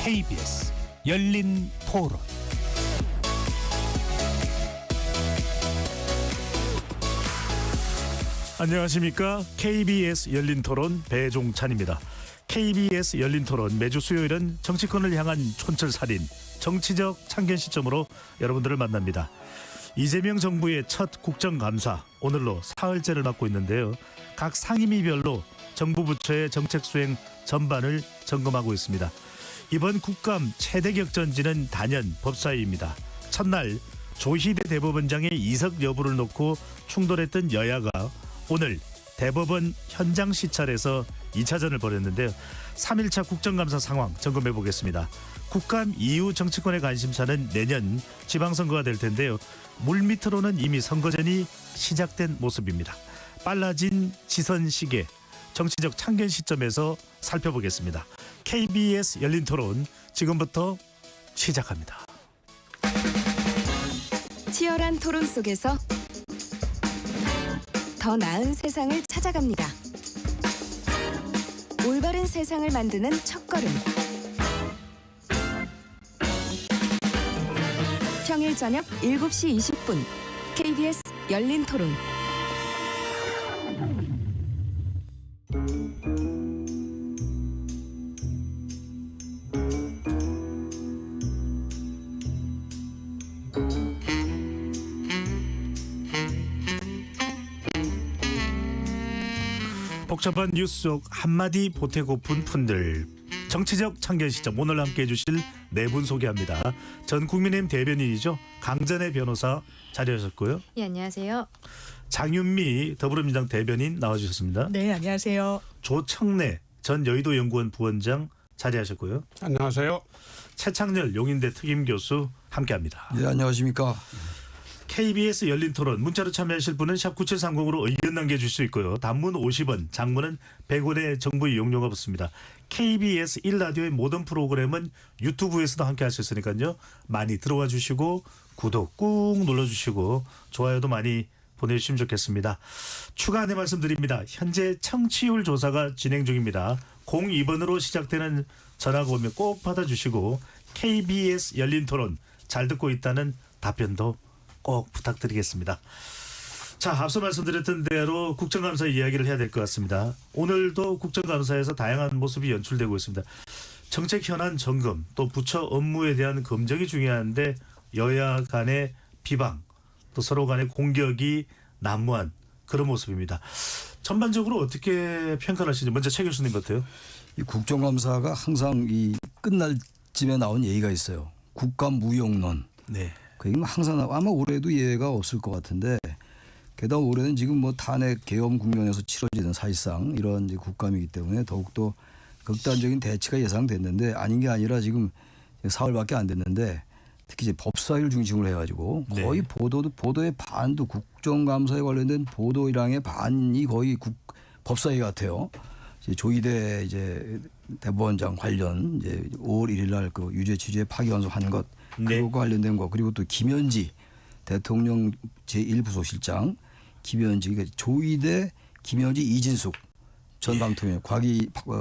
KBS 열린 토론. 안녕하십니까? KBS 열린 토론 배종찬입니다. KBS 열린 토론 매주 수요일은 정치권을 향한 촌철살인, 정치적 참견 시점으로 여러분들을 만납니다. 이재명 정부의 첫 국정감사, 오늘로 사흘째를 맞고 있는데요. 각 상임위별로 정부 부처의 정책 수행 전반을 점검하고 있습니다. 이번 국감 최대 격전지는 단연 법사위입니다. 첫날 조희대 대법원장의 이석 여부를 놓고 충돌했던 여야가 오늘 대법원 현장 시찰에서 2차전을 벌였는데요. 3일차 국정감사 상황 점검해 보겠습니다. 국감 이후 정치권의 관심사는 내년 지방선거가 될 텐데요. 물밑으로는 이미 선거전이 시작된 모습입니다. 빨라진 지선 시계, 정치적 참견 시점에서 살펴보겠습니다. KBS 열린 토론 지금부터 시작합니다. 치열한 토론 속에서 더 나은 세상을 찾아갑니다. 올바른 세상을 만드는 첫걸음. 평일 저녁 7시 20분 KBS 열린 토론. 복잡한 뉴스 속 한마디 보태고픈 분들, 정치적 참견 시점, 오늘 함께해 주실 네 분 소개합니다. 전 국민의힘 대변인이죠. 강전의 변호사 자리하셨고요. 예, 안녕하세요. 장윤미 더불어민주당 대변인 나와주셨습니다. 네, 안녕하세요. 조청래 전 여의도 연구원 부원장 자리하셨고요. 안녕하세요. 최창렬 용인대 특임교수 함께합니다. 네, 안녕하십니까. KBS 열린 토론 문자로 참여하실 분은 샵 9730으로 의견 남겨주실 수 있고요. 단문 50원, 장문은 100원의 정보 이용료가 붙습니다. KBS 1라디오의 모든 프로그램은 유튜브에서도 함께 할 수 있으니까요. 많이 들어와 주시고 구독 꾹 눌러주시고 좋아요도 많이 보내주시면 좋겠습니다. 추가 안내 말씀드립니다. 현재 청취율 조사가 진행 중입니다. 02번으로 시작되는 전화가 오면 꼭 받아주시고 KBS 열린 토론 잘 듣고 있다는 답변도 꼭 부탁드리겠습니다. 자, 앞서 말씀드렸던 대로 국정감사 이야기를 해야 될 것 같습니다. 오늘도 국정감사에서 다양한 모습이 연출되고 있습니다. 정책 현안 점검, 또 부처 업무에 대한 검증이 중요한데 여야 간의 비방, 또 서로 간의 공격이 난무한 그런 모습입니다. 전반적으로 어떻게 평가하시는지 먼저 최 교수님 같아요. 이 국정감사가 항상 이 끝날 쯤에 나온 얘기가 있어요. 국감무용론. 네. 그 얘기는 항상 아마 올해도 예외가 없을 것 같은데, 게다가 올해는 지금 뭐 탄핵 계엄 국면에서 치러지는 사실상 이런 이제 국감이기 때문에 더욱더 극단적인 대치가 예상됐는데, 아닌 게 아니라 지금 사흘밖에 안 됐는데 특히 이제 법사위를 중심으로 해가지고 거의 네. 보도의 반도 국정감사에 관련된 보도량의 반이 거의 법사위 같아요. 이제 조희대 이제 대법원장 관련 이제 5월 1일 날 그 유죄 취지에 파기환송한 것, 네. 그것과 관련된 거, 그리고 또 김현지 대통령 제1부소실장, 김현지, 그러니까 조희대, 김현지, 이진숙 전 방통위원,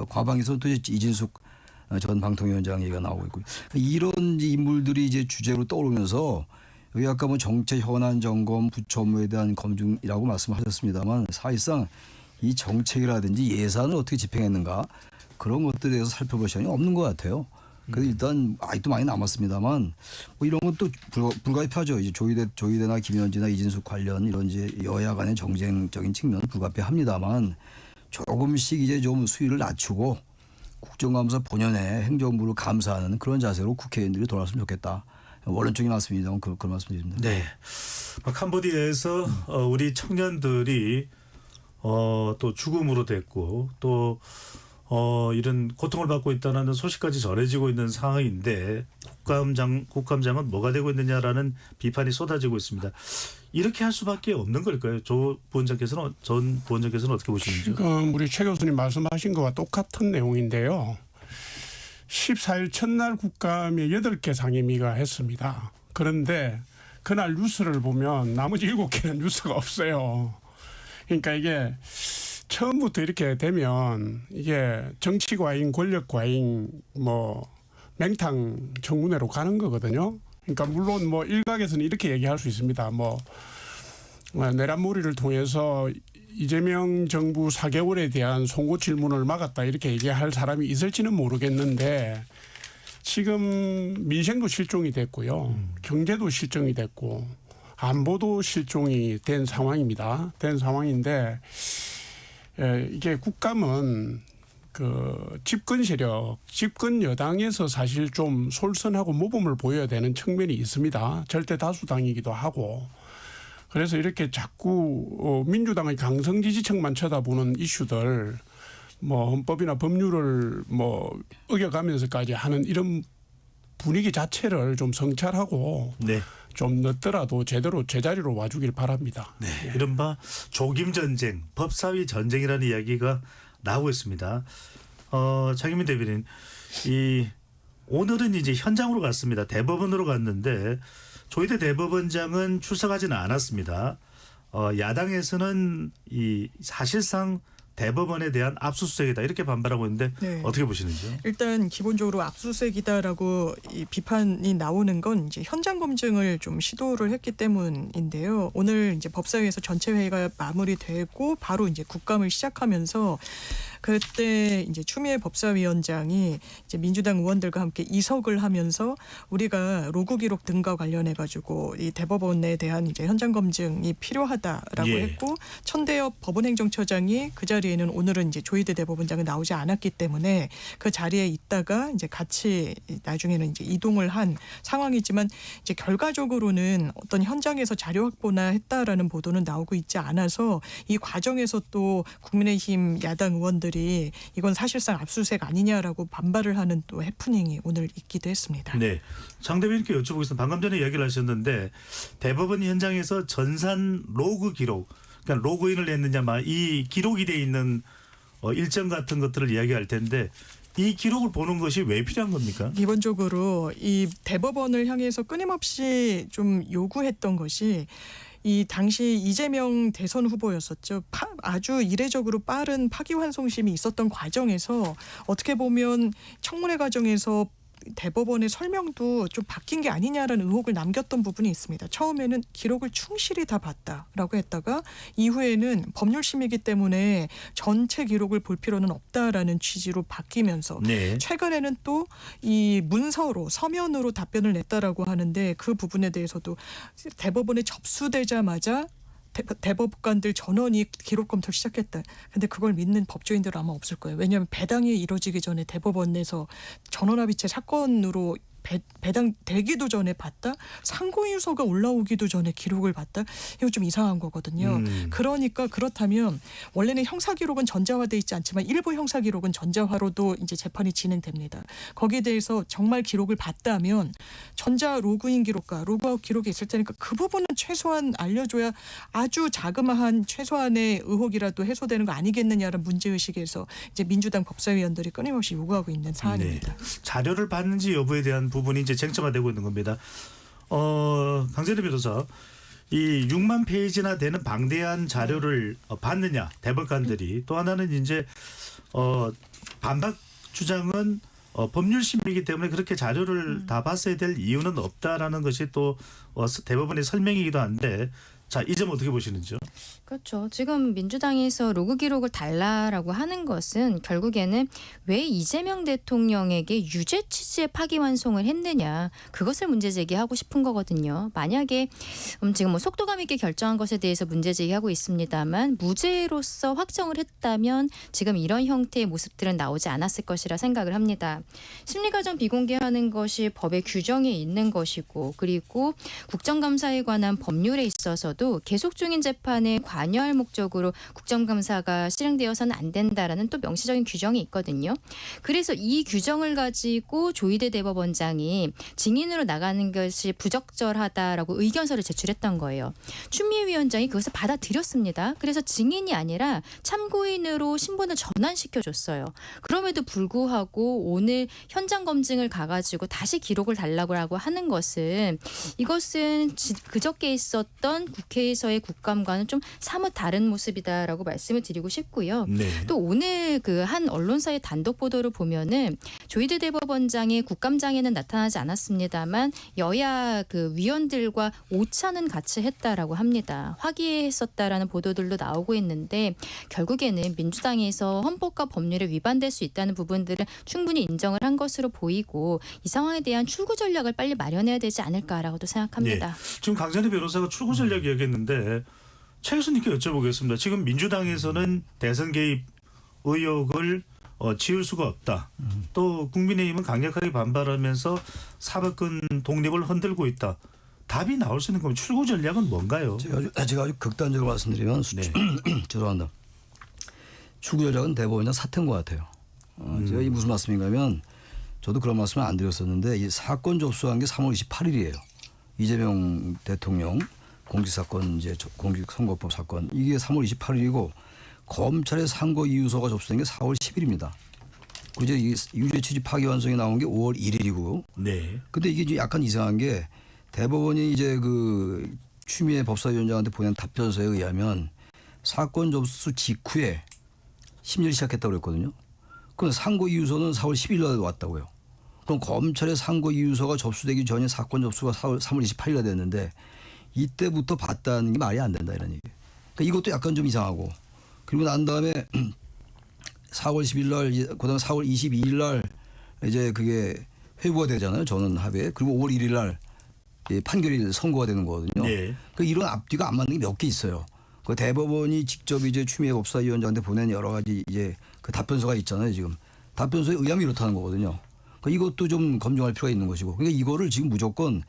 과방에서 또 이진숙 전 방통위원장 얘기가 나오고 있고, 이런 인물들이 이제 주제로 떠오르면서 여기 아까 뭐 정책 현안 점검, 부처 업무에 대한 검증이라고 말씀하셨습니다만, 사실상 이 정책이라든지 예산을 어떻게 집행했는가 그런 것들에 대해서 살펴볼 시간이 없는 것 같아요. 그래서 일단 아직도 많이 남았습니다만 뭐 이런 것도 불가피하죠. 이제 조희대나 김현지나 이진숙 관련 이런 이제 여야 간의 정쟁적인 측면은 불가피합니다만, 조금씩 이제 좀 수위를 낮추고 국정감사 본연의 행정부를 감사하는 그런 자세로 국회의원들이 돌아왔으면 좋겠다. 원론적인 말씀입니다. 그런 말씀드립니다. 네. 캄보디아에서 우리 청년들이 또 죽음으로 됐고 또 이런 고통을 받고 있다는 소식까지 전해지고 있는 상황인데 국감장은 뭐가 되고 있느냐라는 비판이 쏟아지고 있습니다. 이렇게 할 수밖에 없는 걸까요? 전 부원장께서는 어떻게 보시는지요? 지금 우리 최 교수님 말씀하신 것과 똑같은 내용인데요. 14일 첫날 국감에 8개 상임위가 했습니다. 그런데 그날 뉴스를 보면 나머지 7개는 뉴스가 없어요. 그러니까 이게 처음부터 이렇게 되면 이게 정치 과잉, 권력 과잉, 뭐 맹탕 청문회로 가는 거거든요. 그러니까 물론 뭐 일각에서는 이렇게 얘기할 수 있습니다. 뭐 내란몰이를 통해서 이재명 정부 4개월에 대한 송고 질문을 막았다 이렇게 얘기할 사람이 있을지는 모르겠는데 지금 민생도 실종이 됐고요. 경제도 실종이 됐고 안보도 실종이 된 상황입니다. 된 상황인데 이게 국감은 그 집권 세력, 집권 여당에서 사실 좀 솔선하고 모범을 보여야 되는 측면이 있습니다. 절대 다수당이기도 하고. 그래서 이렇게 자꾸 민주당의 강성 지지층만 쳐다보는 이슈들 뭐 헌법이나 법률을 뭐 어겨가면서까지 하는 이런 분위기 자체를 좀 성찰하고 네. 좀 늦더라도 제대로 제자리로 와주길 바랍니다. 네. 이른바 조김 전쟁, 법사위 전쟁이라는 이야기가 나오고 있습니다. 장희민 대변인, 오늘은 이제 현장으로 갔습니다. 대법원으로 갔는데 조희대 대법원장은 출석하지는 않았습니다. 야당에서는 사실상 대법원에 대한 압수수색이다 이렇게 반발하고 있는데 네. 어떻게 보시는지요? 일단 기본적으로 압수수색이다라고 이 비판이 나오는 건 이제 현장 검증을 좀 시도를 했기 때문인데요. 오늘 이제 법사위에서 전체 회의가 마무리되고 바로 이제 국감을 시작하면서 그때 이제 추미애 법사위원장이 이제 민주당 의원들과 함께 이석을 하면서 우리가 로그 기록 등과 관련해 가지고 이 대법원에 대한 이제 현장 검증이 필요하다라고 예. 했고 천대엽 법원행정처장이 그 자리에는 오늘은 이제 조희대 대법원장은 나오지 않았기 때문에 그 자리에 있다가 이제 같이 나중에는 이제 이동을 한 상황이지만 이제 결과적으로는 어떤 현장에서 자료 확보나 했다라는 보도는 나오고 있지 않아서 이 과정에서 또 국민의힘 야당 의원들이 이건 사실상 압수수색 아니냐라고 반발을 하는 또 해프닝이 오늘 있기도 했습니다. 네. 장 대변인께 여쭤보겠습니다. 방금 전에 이야기를 하셨는데 대법원 현장에서 전산 로그 기록, 그러니까 로그인을 했느냐, 이 기록이 돼 있는 일정 같은 것들을 이야기할 텐데 이 기록을 보는 것이 왜 필요한 겁니까? 기본적으로 이 대법원을 향해서 끊임없이 좀 요구했던 것이 이 당시 이재명 대선 후보였었죠. 아주 이례적으로 빠른 파기환송심이 있었던 과정에서 어떻게 보면 청문회 과정에서 대법원의 설명도 좀 바뀐 게 아니냐라는 의혹을 남겼던 부분이 있습니다. 처음에는 기록을 충실히 다 봤다라고 했다가 이후에는 법률심이기 때문에 전체 기록을 볼 필요는 없다라는 취지로 바뀌면서 네. 최근에는 또 이 문서로 서면으로 답변을 냈다라고 하는데 그 부분에 대해서도 대법원에 접수되자마자 대법관들 전원이 기록 검토를 시작했다. 근데 그걸 믿는 법조인들은 아마 없을 거예요. 왜냐하면 배당이 이루어지기 전에 대법원에서 전원합의체 사건으로 배당되기도 전에 봤다. 상고유서가 올라오기도 전에 기록을 봤다. 이거 좀 이상한 거거든요. 그러니까 그렇다면 원래는 형사기록은 전자화돼 있지 않지만 일부 형사기록은 전자화로도 이제 재판이 진행됩니다. 거기에 대해서 정말 기록을 봤다면 전자 로그인 기록과 로그아웃 기록이 있을 테니까 그 부분은 최소한 알려줘야 아주 자그마한 최소한의 의혹이라도 해소되는 거 아니겠느냐는 문제의식에서 이제 민주당 법사위원들이 끊임없이 요구하고 있는 사안입니다. 네. 자료를 받는지 여부에 대한 부분이 이제 쟁점화되고 있는 겁니다. 강재래 변호사, 이 6만 페이지나 되는 방대한 자료를 받느냐 대법관들이, 또 하나는 이제 반박 주장은 법률심이기 때문에 그렇게 자료를 다 봤어야 될 이유는 없다라는 것이 또 대법원의 설명이기도 한데, 자, 이 점 어떻게 보시는지요? 그렇죠. 지금 민주당에서 로그 기록을 달라라고 하는 것은 결국에는 왜 이재명 대통령에게 유죄 취지의 파기환송을 했느냐, 그것을 문제 제기하고 싶은 거거든요. 만약에 지금 뭐 속도감 있게 결정한 것에 대해서 문제 제기하고 있습니다만 무죄로서 확정을 했다면 지금 이런 형태의 모습들은 나오지 않았을 것이라 생각을 합니다. 심리과정 비공개하는 것이 법의 규정에 있는 것이고, 그리고 국정감사에 관한 법률에 있어서도 계속 중인 재판에 관여할 목적으로 국정감사가 실행되어서는 안 된다라는 또 명시적인 규정이 있거든요. 그래서 이 규정을 가지고 조희대 대법원장이 증인으로 나가는 것이 부적절하다라고 의견서를 제출했던 거예요. 추미애 위원장이 그것을 받아들였습니다. 그래서 증인이 아니라 참고인으로 신분을 전환시켜줬어요. 그럼에도 불구하고 오늘 현장 검증을 가가지고 다시 기록을 달라고 하는 것은, 이것은 그저께 있었던 국회에서의 국감과는 좀 사뭇 다른 모습이다라고 말씀을 드리고 싶고요. 네. 또 오늘 그 한 언론사의 단독 보도를 보면은 조희대 대법원장이 국감장에는 나타나지 않았습니다만 여야 그 위원들과 오차는 같이 했다라고 합니다. 화기애애했었다라는 보도들도 나오고 있는데 결국에는 민주당에서 헌법과 법률에 위반될 수 있다는 부분들은 충분히 인정을 한 것으로 보이고 이 상황에 대한 출구 전략을 빨리 마련해야 되지 않을까라고도 생각합니다. 예. 지금 강찬희 변호사가 출구 전략 이야기했는데 최 교수님께 여쭤보겠습니다. 지금 민주당에서는 대선 개입 의혹을 지울 수가 없다. 또 국민의힘은 강력하게 반발하면서 사법권 독립을 흔들고 있다. 답이 나올 수 있는 거면 출구 전략은 뭔가요? 제가 아주 극단적으로 말씀드리면 죄송합니다. 출구 전략은 대법원장 사퇴인 것 같아요. 제가 이 무슨 말씀인가면 저도 그런 말씀을 안 드렸었는데 이 사건 접수한 게 3월 28일이에요. 이재명 대통령 공직사건 이제 공직선거법 사건 이게 3월 28일이고 검찰의 상고 이유서가 접수된 게 4월 10일입니다. 그제 유죄 취지 파기환송이 나온 게 5월 1일이고. 네. 근데 이게 좀 약간 이상한 게 대법원이 이제 그 추미애 법사위원장한테 보낸 답변서에 의하면 사건 접수 직후에 심리를 시작했다고 그랬거든요. 그럼 상고 이유서는 4월 10일 날 왔다고요. 그럼 검찰의 상고 이유서가 접수되기 전에 사건 접수가 3월 28일에 됐는데 이때부터 봤다는 게 말이 안 된다 이런 얘기예요. 그러니까 이것도 약간 좀 이상하고 그리고 난 다음에 4월 10일 날 그다음에 4월 22일 날 이제 그게 회부가 되잖아요. 전원 합의. 그리고 5월 1일 날 판결이 선고가 되는 거거든요. 네. 그러니까 이런 앞뒤가 안 맞는 게 몇 개 있어요. 그 대법원이 직접 이제 추미애 법사위원장한테 보낸 여러 가지 이제 그 답변서가 있잖아요. 지금 답변서에 의하면 이렇다는 거거든요. 그러니까 이것도 좀 검증할 필요가 있는 것이고. 그러니까 이거를 지금 무조건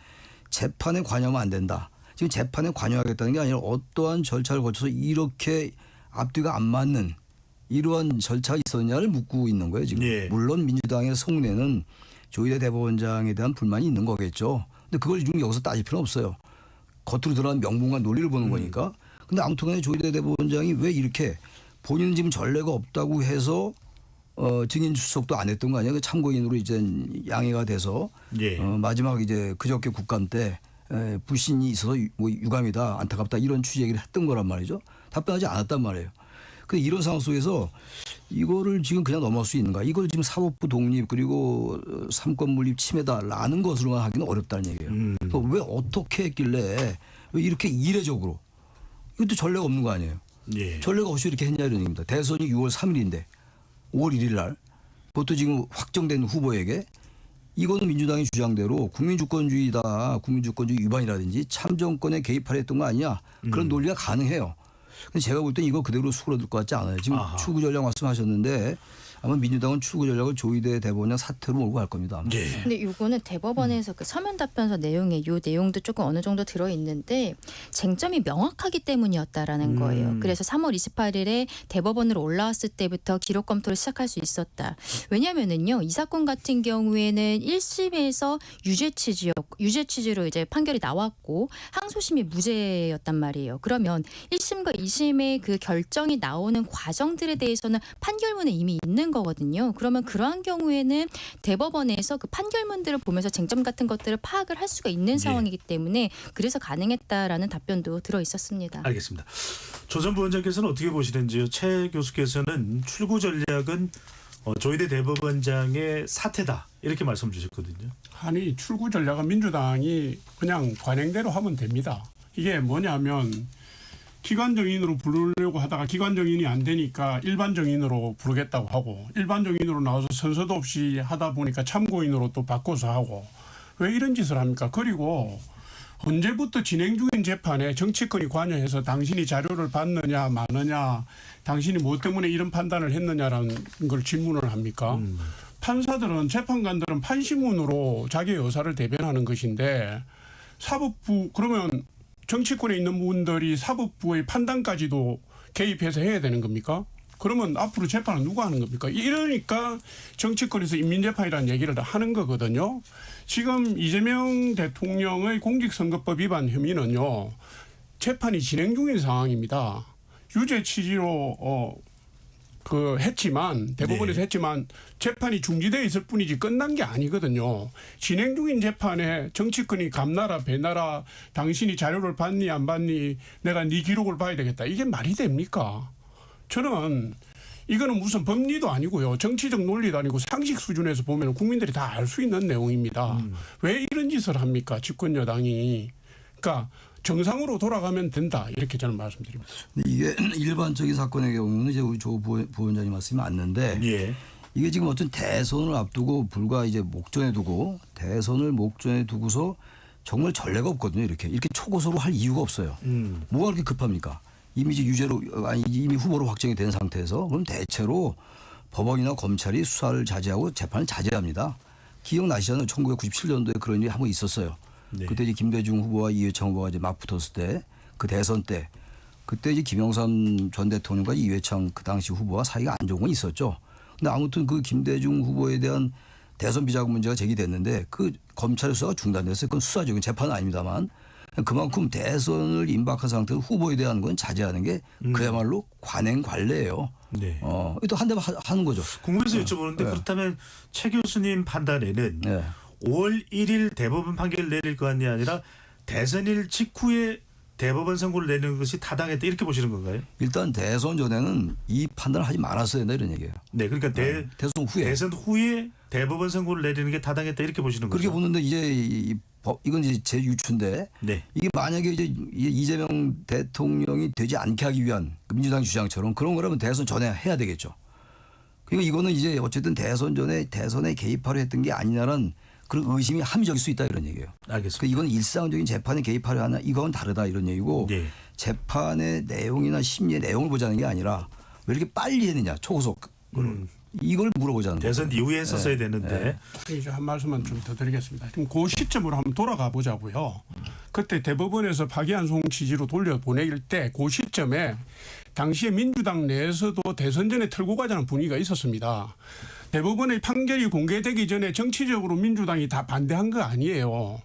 재판에 관여하면 안 된다. 지금 재판에 관여하겠다는 게 아니라 어떠한 절차를 거쳐서 이렇게 앞뒤가 안 맞는 이러한 절차가 있었냐를 묻고 있는 거예요. 지금. 예. 물론 민주당의 속내는 조희대 대법원장에 대한 불만이 있는 거겠죠. 근데 그걸 지금 여기서 따질 필요는 없어요. 겉으로 드러난 명분과 논리를 보는 거니까. 근데 아무튼 간에 조희대 대법원장이 왜 이렇게 본인은 지금 전례가 없다고 해서 증인 출석도 안 했던 거 아니에요. 참고인으로 이제 양해가 돼서 예. 마지막 이제 그저께 국감 때 불신이 있어서 뭐 유감이다 안타깝다 이런 취지 얘기를 했던 거란 말이죠. 답변하지 않았단 말이에요. 근데 이런 상황 속에서 이거를 지금 그냥 넘어갈 수 있는가? 이걸 지금 사법부 독립 그리고 삼권 분립 침해다라는 것으로만 하기는 어렵다는 얘기예요. 그러니까 왜 어떻게 했길래 왜 이렇게 이례적으로 이것도 전례가 없는 거 아니에요. 예. 전례가 없이 이렇게 했냐 이런 얘기입니다. 대선이 6월 3일인데 5월 1일 날 그것도 지금 확정된 후보에게 이거는 민주당의 주장대로 국민주권주의다. 국민주권주의 위반이라든지 참정권에 개입하려 했던 거 아니냐. 그런 논리가 가능해요. 근데 제가 볼 땐 이거 그대로 수그러들 것 같지 않아요. 지금 아하. 출구 전략 말씀하셨는데 아마 민주당은 출구 전략을 조희대 대법원장 사퇴로 몰고 갈 겁니다. 아마. 예. 근데 요거는 대법원에서 그 서면 답변서 내용에 요 내용도 조금 어느 정도 들어 있는데 쟁점이 명확하기 때문이었다라는 거예요. 그래서 3월 28일에 대법원으로 올라왔을 때부터 기록 검토를 시작할 수 있었다. 왜냐면은요. 이 사건 같은 경우에는 1심에서 유죄 취지로 이제 판결이 나왔고 항소심이 무죄였단 말이에요. 그러면 1심과 2심의 그 결정이 나오는 과정들에 대해서는 판결문에 이미 있는 거거든요. 그러면 그러한 경우에는 대법원에서 그 판결문들을 보면서 쟁점 같은 것들을 파악을 할 수가 있는 상황이기 때문에 그래서 가능했다라는 답변도 들어 있었습니다. 알겠습니다. 조 전 부원장께서는 어떻게 보시는지요? 최 교수께서는 출구 전략은 조희대 대법원장의 사퇴다 이렇게 말씀 주셨거든요. 아니 출구 전략은 민주당이 그냥 관행대로 하면 됩니다. 이게 뭐냐면 기관정인으로 부르려고 하다가 기관정인이 안 되니까 일반정인으로 부르겠다고 하고 일반정인으로 나와서 선서도 없이 하다 보니까 참고인으로 또 바꿔서 하고 왜 이런 짓을 합니까? 그리고 언제부터 진행 중인 재판에 정치권이 관여해서 당신이 자료를 받느냐 마느냐 당신이 뭐 때문에 이런 판단을 했느냐라는 걸 질문을 합니까? 판사들은 재판관들은 판시문으로 자기의 의사를 대변하는 것인데 사법부 그러면 정치권에 있는 분들이 사법부의 판단까지도 개입해서 해야 되는 겁니까? 그러면 앞으로 재판은 누가 하는 겁니까? 이러니까 정치권에서 인민재판이라는 얘기를 하는 거거든요. 지금 이재명 대통령의 공직선거법 위반 혐의는요. 재판이 진행 중인 상황입니다. 유죄 취지로 했지만 대법원에서 했지만 재판이 중지되어 있을 뿐이지 끝난 게 아니거든요. 진행 중인 재판에 정치권이 감나라 배나라 당신이 자료를 받니 안 받니 내가 네 기록을 봐야 되겠다. 이게 말이 됩니까? 저는 이거는 무슨 법리도 아니고요. 정치적 논리도 아니고 상식 수준에서 보면 국민들이 다 알 수 있는 내용입니다. 왜 이런 짓을 합니까? 집권 여당이. 그러니까 정상으로 돌아가면 된다. 이렇게 저는 말씀드립니다. 이게 일반적인 사건의 경우는 이제 우리 조 부원장님 말씀이 맞는데 예. 이게 지금 어떤 대선을 앞두고 불과 이제 목전에 두고 대선을 목전에 두고서 정말 전례가 없거든요. 이렇게 초고소로 할 이유가 없어요. 뭐가 그렇게 급합니까? 이미 이제 유죄로 아니 이미 후보로 확정이 된 상태에서 그럼 대체로 법원이나 검찰이 수사를 자제하고 재판을 자제합니다. 기억나시잖아요. 1997년도에 그런 일이 한번 있었어요. 네. 그때 이제 김대중 후보와 이회창 후보가 이제 막 붙었을 때 그 대선 때 그때 이제 김영삼 전 대통령과 이회창 그 당시 후보와 사이가 안 좋은 건 있었죠. 근데 아무튼 그 김대중 후보에 대한 대선 비자금 문제가 제기됐는데 그 검찰 수사가 중단됐어요. 그건 수사적인 재판은 아닙니다만 그만큼 대선을 임박한 상태에서 후보에 대한 건 자제하는 게 그야말로 관행 관례예요. 네. 또 한 대만 하는 거죠. 궁금해서 여쭤보는데 그렇다면 최 교수님 판단에는 네. 5월 1일 대법원 판결을 내릴 것이 아니라 대선일 직후에 대법원 선고를 내는 것이 타당했다 이렇게 보시는 건가요? 일단 대선 전에는 이 판단을 하지 말았어야 된다 이런 얘기예요. 네, 그러니까 대선 후에 대법원 선고를 내리는 게 타당했다 이렇게 보시는 거죠? 그렇게 보는데 이제 이건 이제 제 유추인데 네. 이게 만약에 이제 이재명 대통령이 되지 않게 하기 위한 민주당 주장처럼 그런 거라면 대선 전에 해야 되겠죠. 그러니까 이거는 이제 어쨌든 대선 전에 대선에 개입하려 했던 게 아니냐는 그런 의심이 합리적일 수 있다 이런 얘기예요. 알겠습니다. 그러니까 이건 일상적인 재판에 개입하려 하냐 이건 다르다 이런 얘기고 네. 재판의 내용이나 심리의 내용을 보자는 게 아니라 왜 이렇게 빨리 했느냐 초고속 이걸 물어보자는 거예요. 대선 이후에 했었어야 되는데 이제 한 말씀만 좀 더 드리겠습니다. 지금 그 시점으로 한번 돌아가 보자고요. 그때 대법원에서 파기환송 취지로 돌려보낼 때 그 시점에 당시에 민주당 내에서도 대선 전에 털고 가자는 분위기가 있었습니다. 대법원의 판결이 공개되기 전에 정치적으로 민주당이 다 반대한 거 아니에요.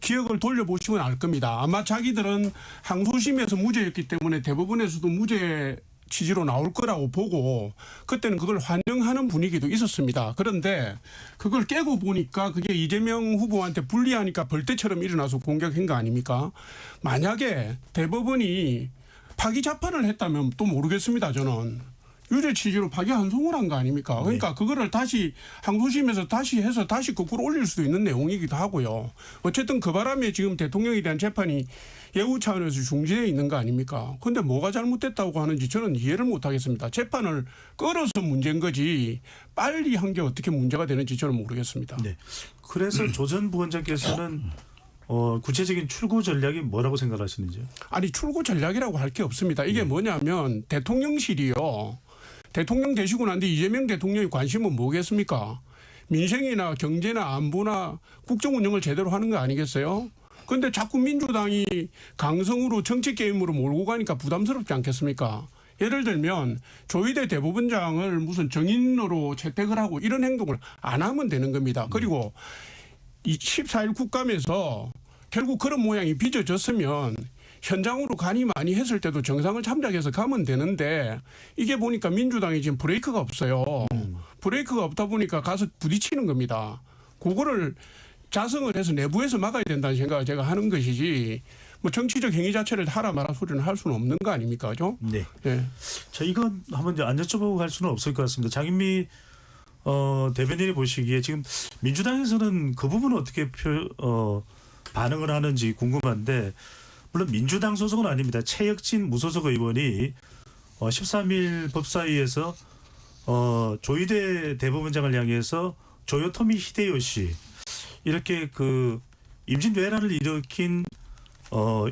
기억을 돌려보시면 알 겁니다. 아마 자기들은 항소심에서 무죄였기 때문에 대법원에서도 무죄 취지로 나올 거라고 보고 그때는 그걸 환영하는 분위기도 있었습니다. 그런데 그걸 깨고 보니까 그게 이재명 후보한테 불리하니까 벌떼처럼 일어나서 공격한 거 아닙니까? 만약에 대법원이 파기 재판을 했다면 또 모르겠습니다. 저는. 유죄 취지로 파기환송을 한 거 아닙니까? 그러니까 그거를 다시 항소심에서 다시 해서 다시 거꾸로 올릴 수도 있는 내용이기도 하고요. 어쨌든 그 바람에 지금 대통령에 대한 재판이 예우 차원에서 중지되어 있는 거 아닙니까? 그런데 뭐가 잘못됐다고 하는지 저는 이해를 못 하겠습니다. 재판을 끌어서 문제인 거지 빨리 한 게 어떻게 문제가 되는지 저는 모르겠습니다. 네. 그래서 조 전 부원장께서는 구체적인 출구 전략이 뭐라고 생각하시는지요? 아니 출구 전략이라고 할 게 없습니다. 이게 뭐냐면 대통령실이요. 대통령 되시고 난 뒤 이재명 대통령의 관심은 뭐겠습니까? 민생이나 경제나 안보나 국정 운영을 제대로 하는 거 아니겠어요? 그런데 자꾸 민주당이 강성으로 정치 게임으로 몰고 가니까 부담스럽지 않겠습니까? 예를 들면 조희대 대법원장을 무슨 정인으로 채택을 하고 이런 행동을 안 하면 되는 겁니다. 그리고 이 14일 국감에서 결국 그런 모양이 빚어졌으면 현장으로 간이 많이 했을 때도 정상을 참작해서 가면 되는데 이게 보니까 민주당이 지금 브레이크가 없어요. 브레이크가 없다 보니까 가서 부딪히는 겁니다. 그거를 자성을 해서 내부에서 막아야 된다는 생각을 제가 하는 것이지 뭐 정치적 행위 자체를 하라 마라 소리는 할 수는 없는 거 아닙니까? 그죠? 네. 네. 자, 이건 한번 안 여쭤보고 갈 수는 없을 것 같습니다. 장인미 대변인이 보시기에 지금 민주당에서는 그 부분은 어떻게 반응을 하는지 궁금한데 물론 민주당 소속은 아닙니다. 최혁진 무소속 의원이 13일 법사위에서 조희대 대법원장을 향해서 조요토미 히데요시 이렇게 그 임진왜란을 일으킨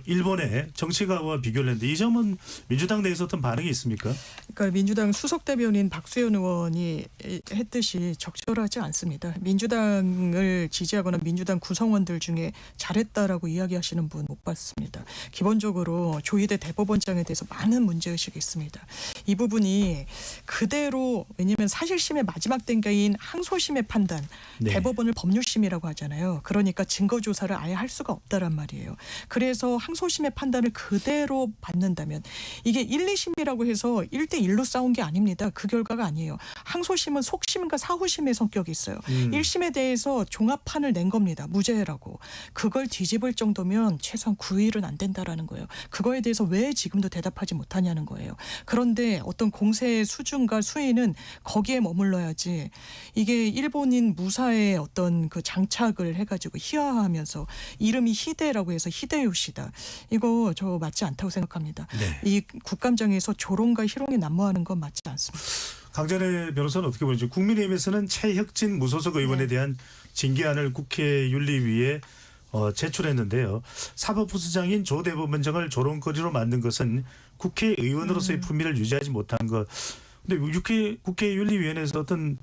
일본의 정치가와 비교를 했는데 이 점은 민주당 내에서 어떤 반응이 있습니까? 그러니까 민주당 수석 대변인 박수현 의원이 했듯이 적절하지 않습니다. 민주당을 지지하거나 민주당 구성원들 중에 잘했다라고 이야기하시는 분 못 봤습니다. 기본적으로 조희대 대법원장에 대해서 많은 문제의식이 있습니다. 이 부분이 그대로 왜냐하면 사실심의 마지막 단계인 항소심의 판단, 네. 대법원을 법률심이라고 하잖아요. 그러니까 증거조사를 아예 할 수가 없다란 말이에요. 그래야 대해서 항소심의 판단을 그대로 받는다면 이게 1, 2심이라고 해서 1대1로 싸운 게 아닙니다. 그 결과가 아니에요. 항소심은 속심과 사후심의 성격이 있어요. 1심에 대해서 종합판을 낸 겁니다. 무죄라고. 그걸 뒤집을 정도면 최소한 9일은 안 된다라는 거예요. 그거에 대해서 왜 지금도 대답하지 못하냐는 거예요. 그런데 어떤 공세의 수준과 수위는 거기에 머물러야지 이게 일본인 무사의 어떤 그 장착을 해가지고 희화화하면서 이름이 히데라고 해서 히데요시다. 이거 저 맞지 않다고 생각합니다. 네. 이 국감장에서 조롱과 희롱이 난무하는 건 맞지 않습니다. 강전의 변호사는 어떻게 보는지 국민의힘에서는 최혁진 무소속 의원에 대한 징계안을 국회 윤리위에 제출했는데요. 사법부수장인 조 대법원장을 조롱거리로 만든 것은 국회의원으로서의 품위를 유지하지 못한 것. 근데 국회 윤리위원회에서 어떤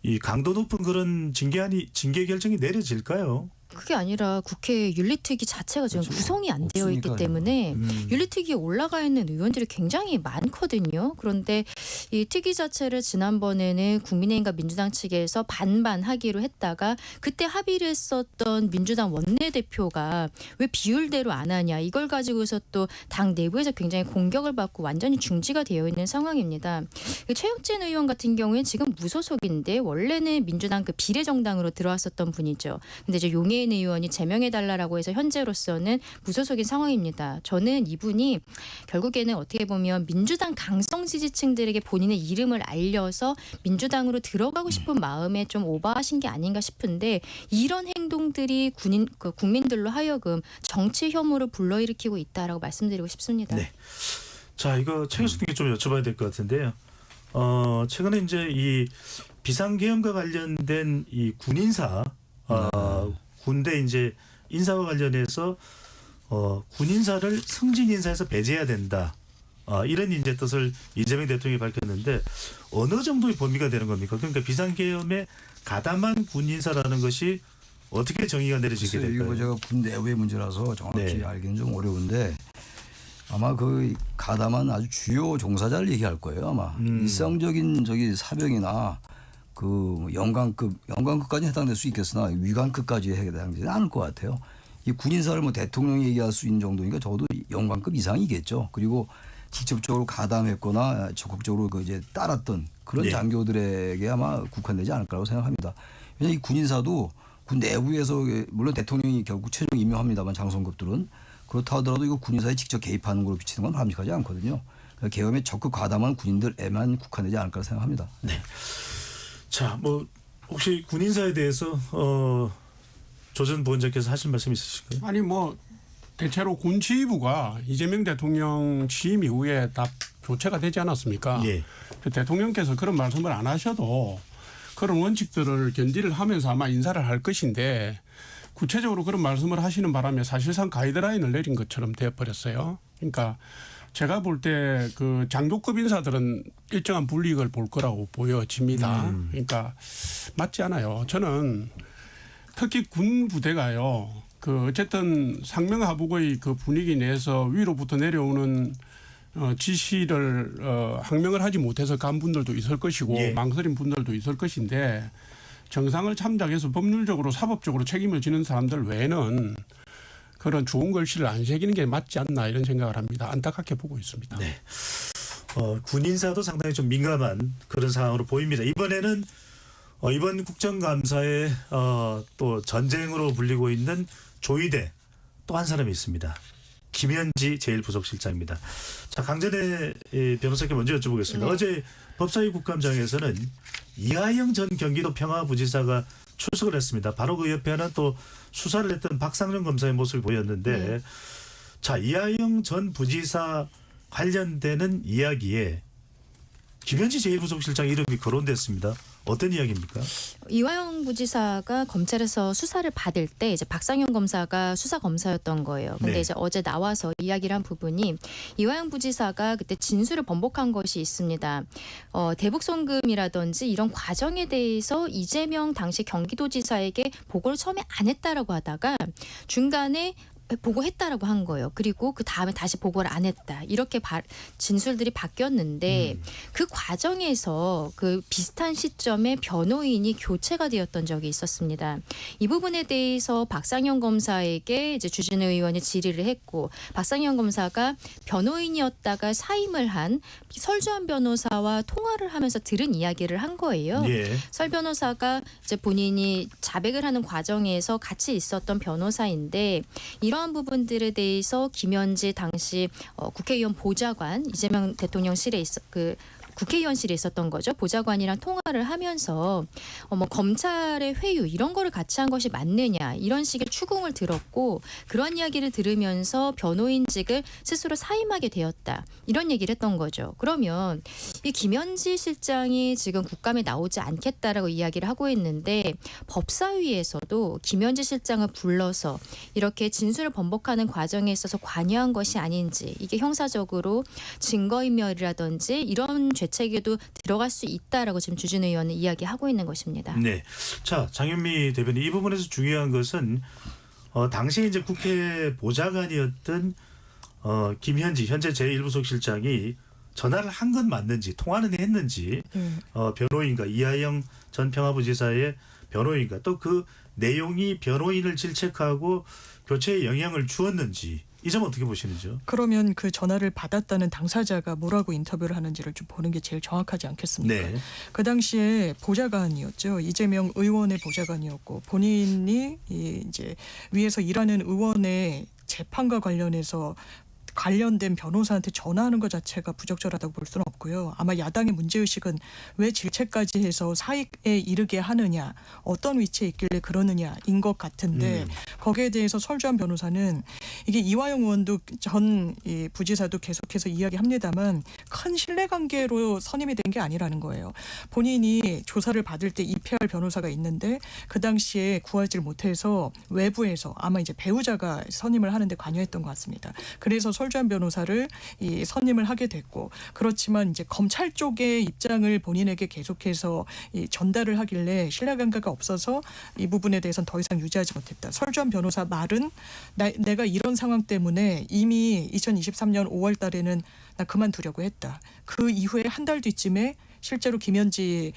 이 강도 높은 그런 징계 결정이 내려질까요? 그게 아니라 국회 윤리특위 자체가 지금 그렇죠. 구성이 안 되어 있기 없으니까요. 때문에 윤리특위에 올라가 있는 의원들이 굉장히 많거든요. 그런데 이 특위 자체를 지난번에는 국민의힘과 민주당 측에서 반반하기로 했다가 그때 합의를 했었던 민주당 원내대표가 왜 비율대로 안 하냐 이걸 가지고서 또 당 내부에서 굉장히 공격을 받고 완전히 중지가 되어 있는 상황입니다. 최혁진 의원 같은 경우에 지금 무소속인데 원래는 민주당 그 비례정당으로 들어왔었던 분이죠. 근데 이제 용해인 의원이 제명해달라고 해서 현재로서는 무소속인 상황입니다. 저는 이분이 결국에는 어떻게 보면 민주당 강성 지지층들에게 본인의 이름을 알려서 민주당으로 들어가고 싶은 마음에 좀 오버하신 게 아닌가 싶은데 이런 행동들이 국민들로 하여금 정치 혐오를 불러일으키고 있다라고 말씀드리고 싶습니다. 네. 자, 이거 최 교수님께 좀 여쭤봐야 될 것 같은데요. 최근에 이제 이 비상계엄과 관련된 이 군인사 군대 이제 인사와 관련해서 군인사를 승진 인사에서 배제해야 된다. 이런 이제 뜻을 이재명 대통령이 밝혔는데 어느 정도의 범위가 되는 겁니까? 그러니까 비상계엄에 가담한 군인사라는 것이 어떻게 정의가 내려지게 글쎄요, 될까요? 이거 제가 군 내부의 문제라서 정확히 네. 알기는 좀 어려운데 아마 그 가담한 아주 주요 종사자를 얘기할 거예요. 아마 일상적인 사병이나 그 영관급까지 해당될 수 있겠으나 위관급까지 해당되지 않을 것 같아요. 이 군인사를 뭐 대통령이 얘기할 수 있는 정도니까 적어도 영관급 이상이겠죠. 그리고 직접적으로 가담했거나 적극적으로 그 이제 따랐던 그런 네. 장교들에게 아마 국한되지 않을 거라고 생각합니다. 왜냐하면 이 군인사도 군 내부에서 물론 대통령이 결국 최종 임명합니다만 장성급들은 그렇다 하더라도 이거 군인사에 직접 개입하는 걸로 비치는 건 바람직하지 않거든요. 그러니까 계엄에 적극 가담한 군인들에만 국한되지 않을 거라 생각합니다. 네. 자, 뭐 혹시 군인사에 대해서 조 전 부원장께서 하실 말씀 있으실까요? 아니 뭐 대체로 군 지휘부가 이재명 대통령 취임 이후에 다 교체가 되지 않았습니까? 예. 대통령께서 그런 말씀을 안 하셔도 그런 원칙들을 견지를 하면서 아마 인사를 할 것인데 구체적으로 그런 말씀을 하시는 바람에 사실상 가이드라인을 내린 것처럼 되어버렸어요. 그러니까 제가 볼 때 그 장교급 인사들은 일정한 불이익을 볼 거라고 보여집니다. 그러니까 맞지 않아요. 저는 특히 군 부대가요. 그 어쨌든 상명하복의 그 분위기 내에서 위로부터 내려오는 지시를 항명을 하지 못해서 간 분들도 있을 것이고 예. 망설인 분들도 있을 것인데 정상을 참작해서 법률적으로 사법적으로 책임을 지는 사람들 외에는 그런 좋은 글씨를 안 새기는 게 맞지 않나 이런 생각을 합니다. 안타깝게 보고 있습니다. 네. 군인사도 상당히 좀 민감한 그런 상황으로 보입니다. 이번에는 이번 국정감사에 또 전쟁으로 불리고 있는 조이대 또 한 사람이 있습니다. 김현지 제1부속실장입니다. 자, 강전의 변호사께 먼저 여쭤보겠습니다. 네. 어제 법사위 국감장에서는 이하영 전 경기도 평화부지사가 출석을 했습니다. 바로 그 옆에는 또 수사를 했던 박상정 검사의 모습이 보였는데 자, 이하영 전 부지사 관련되는 이야기에 김현지 제1부속실장 이름이 거론됐습니다. 어떤 이야기입니까? 이화영 부지사가 검찰에서 수사를 받을 때 이제 박상현 검사가 수사 검사였던 거예요. 근데 네. 이제 어제 나와서 이야기를 한 부분이 이화영 부지사가 그때 진술을 번복한 것이 있습니다. 대북 송금이라든지 이런 과정에 대해서 이재명 당시 경기도지사에게 보고를 처음에 안 했다라고 하다가 중간에 보고했다라고 한 거예요. 그리고 그 다음에 다시 보고를 안 했다. 이렇게 진술들이 바뀌었는데 그 과정에서 그 비슷한 시점에 변호인이 교체가 되었던 적이 있었습니다. 이 부분에 대해서 박상현 검사에게 이제 주진우 의원이 질의를 했고 박상현 검사가 변호인이었다가 사임을 한 설주환 변호사와 통화를 하면서 들은 이야기를 한 거예요. 예. 설 변호사가 이제 본인이 자백을 하는 과정에서 같이 있었던 변호사인데 이러한 부분들에 대해서 김현지 당시 국회의원 보좌관 이재명 대통령실에 국회의원실에 있었던 거죠. 보좌관이랑 통화를 하면서 검찰의 회유 이런 거를 같이 한 것이 맞느냐 이런 식의 추궁을 들었고 그러한 이야기를 들으면서 변호인직을 스스로 사임하게 되었다. 이런 얘기를 했던 거죠. 그러면 이 김현지 실장이 지금 국감에 나오지 않겠다라고 이야기를 하고 있는데 법사위에서도 김현지 실장을 불러서 이렇게 진술을 번복하는 과정에 있어서 관여한 것이 아닌지 이게 형사적으로 증거인멸이라든지 이런 죄책에도 들어갈 수 있다라고 지금 주진우 의원은 이야기하고 있는 것입니다. 네. 자, 장현미 대변인 이 부분에서 중요한 것은 당시 이제 국회 보좌관이었던 김현지 현재 제1부속실장이 전화를 한 건 맞는지 통화는 했는지 변호인과 이하영 전 평화부지사의 변호인과 또 그 내용이 변호인을 질책하고 교체에 영향을 주었는지 이 점 어떻게 보시는지요? 그러면 그 전화를 받았다는 당사자가 뭐라고 인터뷰를 하는지를 좀 보는 게 제일 정확하지 않겠습니까? 네. 그 당시에 보좌관이었죠. 이재명 의원의 보좌관이었고 본인이 이제 위에서 일하는 의원의 재판과 관련해서 관련된 변호사한테 전화하는 것 자체가 부적절하다고 볼 수는 없고요. 아마 야당의 문제의식은 왜 질책까지 해서 사익에 이르게 하느냐, 어떤 위치에 있길래 그러느냐인 것 같은데 거기에 대해서 설주한 변호사는 이게 이화영 의원도 전 부지사도 계속해서 이야기합니다만 큰 신뢰관계로 선임이 된 게 아니라는 거예요. 본인이 조사를 받을 때 입회할 변호사가 있는데 그 당시에 구하지를 못해서 외부에서 아마 이제 배우자가 선임을 하는데 관여했던 것 같습니다. 그래서 설주한 변호사를 선임을 하게 됐고 그렇지만 이제 검찰 쪽의 입장을 본인에게 계속해서 전달을 하길래 신뢰관계가 없어서 이 부분에 대해서는 더 이상 유지하지 못했다. 설주한 변호사 말은 내가 이런 상황 때문에 이미 2023년 5월 달에는 나 그만두려고 했다. 그 이후에 한 달 뒤쯤에 실제로 김현지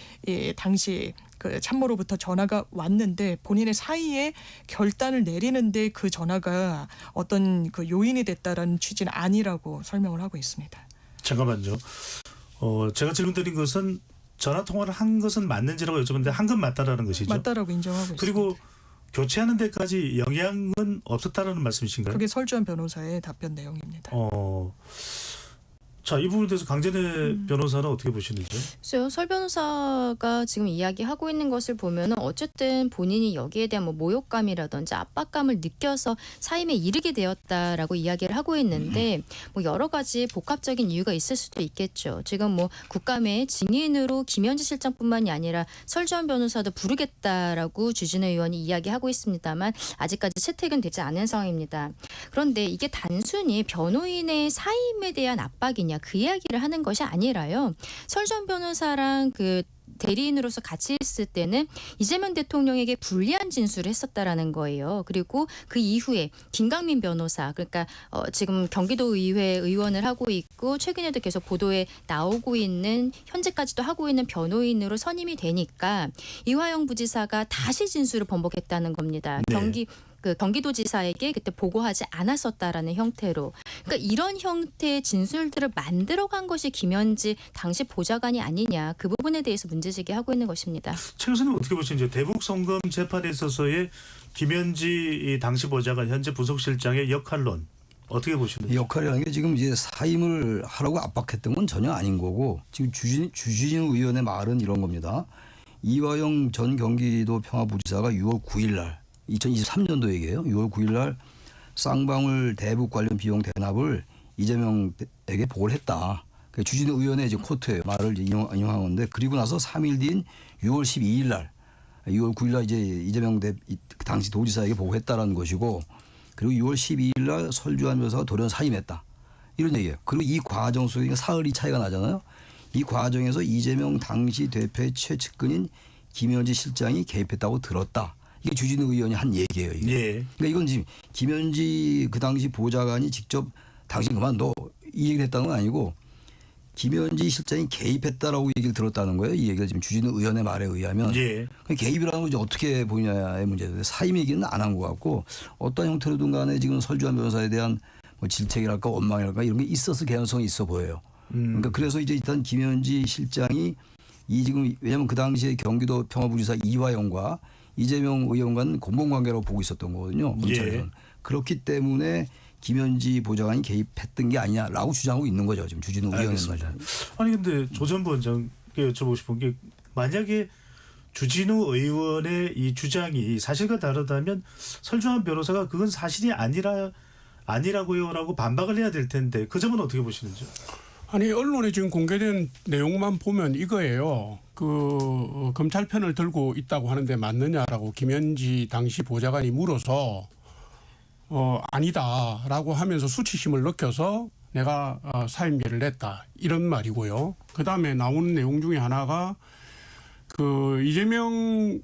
당시 그 참모로부터 전화가 왔는데 본인의 사이에 결단을 내리는데 그 전화가 어떤 그 요인이 됐다라는 취지는 아니라고 설명을 하고 있습니다. 잠깐만요. 제가 질문드린 것은 전화 통화를 한 것은 맞는지라고 여쭤봤는데 한 건 맞다라는 것이죠. 맞다라고 인정하고 그리고 있습니다. 교체하는 데까지 영향은 없었다라는 말씀이신가요? 그게 설주한 변호사의 답변 내용입니다. 자, 이 부분에 대해서 강재래 변호사는 어떻게 보시는지요? 글쎄요, 설 변호사가 지금 이야기하고 있는 것을 보면 어쨌든 본인이 여기에 대한 뭐 모욕감이라든지 압박감을 느껴서 사임에 이르게 되었다라고 이야기를 하고 있는데 뭐 여러 가지 복합적인 이유가 있을 수도 있겠죠. 지금 뭐 국감에 증인으로 김현지 실장뿐만이 아니라 설주환 변호사도 부르겠다라고 주진우 의원이 이야기하고 있습니다만 아직까지 채택은 되지 않은 상황입니다. 그런데 이게 단순히 변호인의 사임에 대한 압박이냐 그 이야기를 하는 것이 아니라요. 설주환 변호사랑 그 대리인으로서 같이 있을 때는 이재명 대통령에게 불리한 진술을 했었다라는 거예요. 그리고 그 이후에 김강민 변호사 그러니까 지금 경기도의회 의원을 하고 있고 최근에도 계속 보도에 나오고 있는 현재까지도 하고 있는 변호인으로 선임이 되니까 이화영 부지사가 다시 진술을 번복했다는 겁니다. 네. 경기도지사에게 그때 보고하지 않았었다라는 형태로 그러니까 이런 형태의 진술들을 만들어간 것이 김현지 당시 보좌관이 아니냐 그 부분에 대해서 문제제기하고 있는 것입니다. 최 교수님 어떻게 보시는지 대북 송금 재판에 있어서의 김현지 당시 보좌관 현재 부속실장의 역할론 어떻게 보시는지? 역할이라는 게 지금 이제 사임을 하라고 압박했던 건 전혀 아닌 거고 지금 주진우 의원의 말은 이런 겁니다. 이화영 전 경기도 평화부지사가 6월 9일 날 2023년도 얘기예요. 6월 9일 날 쌍방울 대북 관련 비용 대납을 이재명에게 보고를 했다. 주진우 의원의 이제 코트예요. 말을 인용한 건데 그리고 나서 3일 뒤인 6월 12일 날 6월 9일 날 이제 이재명 당시 도지사에게 보고했다라는 것이고 그리고 6월 12일 날 설주환 변호사가 돌연 사임했다. 이런 얘기예요. 그리고 이 과정 속에 사흘이 차이가 나잖아요. 이 과정에서 이재명 당시 대표의 최측근인 김현지 실장이 개입했다고 들었다. 이게 주진우 의원이 한 얘기예요. 이게. 예. 그러니까 이건 지금 김현지 그 당시 보좌관이 직접 당신 그만둬 이 얘기를 했다는 건 아니고 김현지 실장이 개입했다라고 얘기를 들었다는 거예요. 이 얘기가 지금 주진우 의원의 말에 의하면 예. 개입이라는 걸 이제 어떻게 보느냐의 문제인데 사임 얘기는 안 한 것 같고 어떤 형태로든 간에 지금 설주한 변호사에 대한 뭐 질책이랄까 원망이랄까 이런 게 있었을 가능성이 있어 보여요. 그러니까 그래서 이제 일단 김현지 실장이 이 지금 왜냐하면 그 당시에 경기도 평화부지사 이화영과 이재명 의원과는 공공관계라고 보고 있었던 거거든요. 검찰에서는. 예. 그렇기 때문에 김현지 보좌관이 개입했던 게 아니냐라고 주장하고 있는 거죠. 지금 주진우 의원은 알겠습니다. 말이죠. 아니 근데 조 전 부원장께 여쭤보고 싶은 게 만약에 주진우 의원의 이 주장이 사실과 다르다면 설주한 변호사가 그건 사실이 아니라고요라고 반박을 해야 될 텐데 그 점은 어떻게 보시는지요? 아니 언론에 지금 공개된 내용만 보면 이거예요. 그 검찰 편을 들고 있다고 하는데 맞느냐라고 김현지 당시 보좌관이 물어서 아니다라고 하면서 수치심을 느껴서 내가 사임계를 냈다 이런 말이고요. 그 다음에 나오는 내용 중에 하나가 그 이재명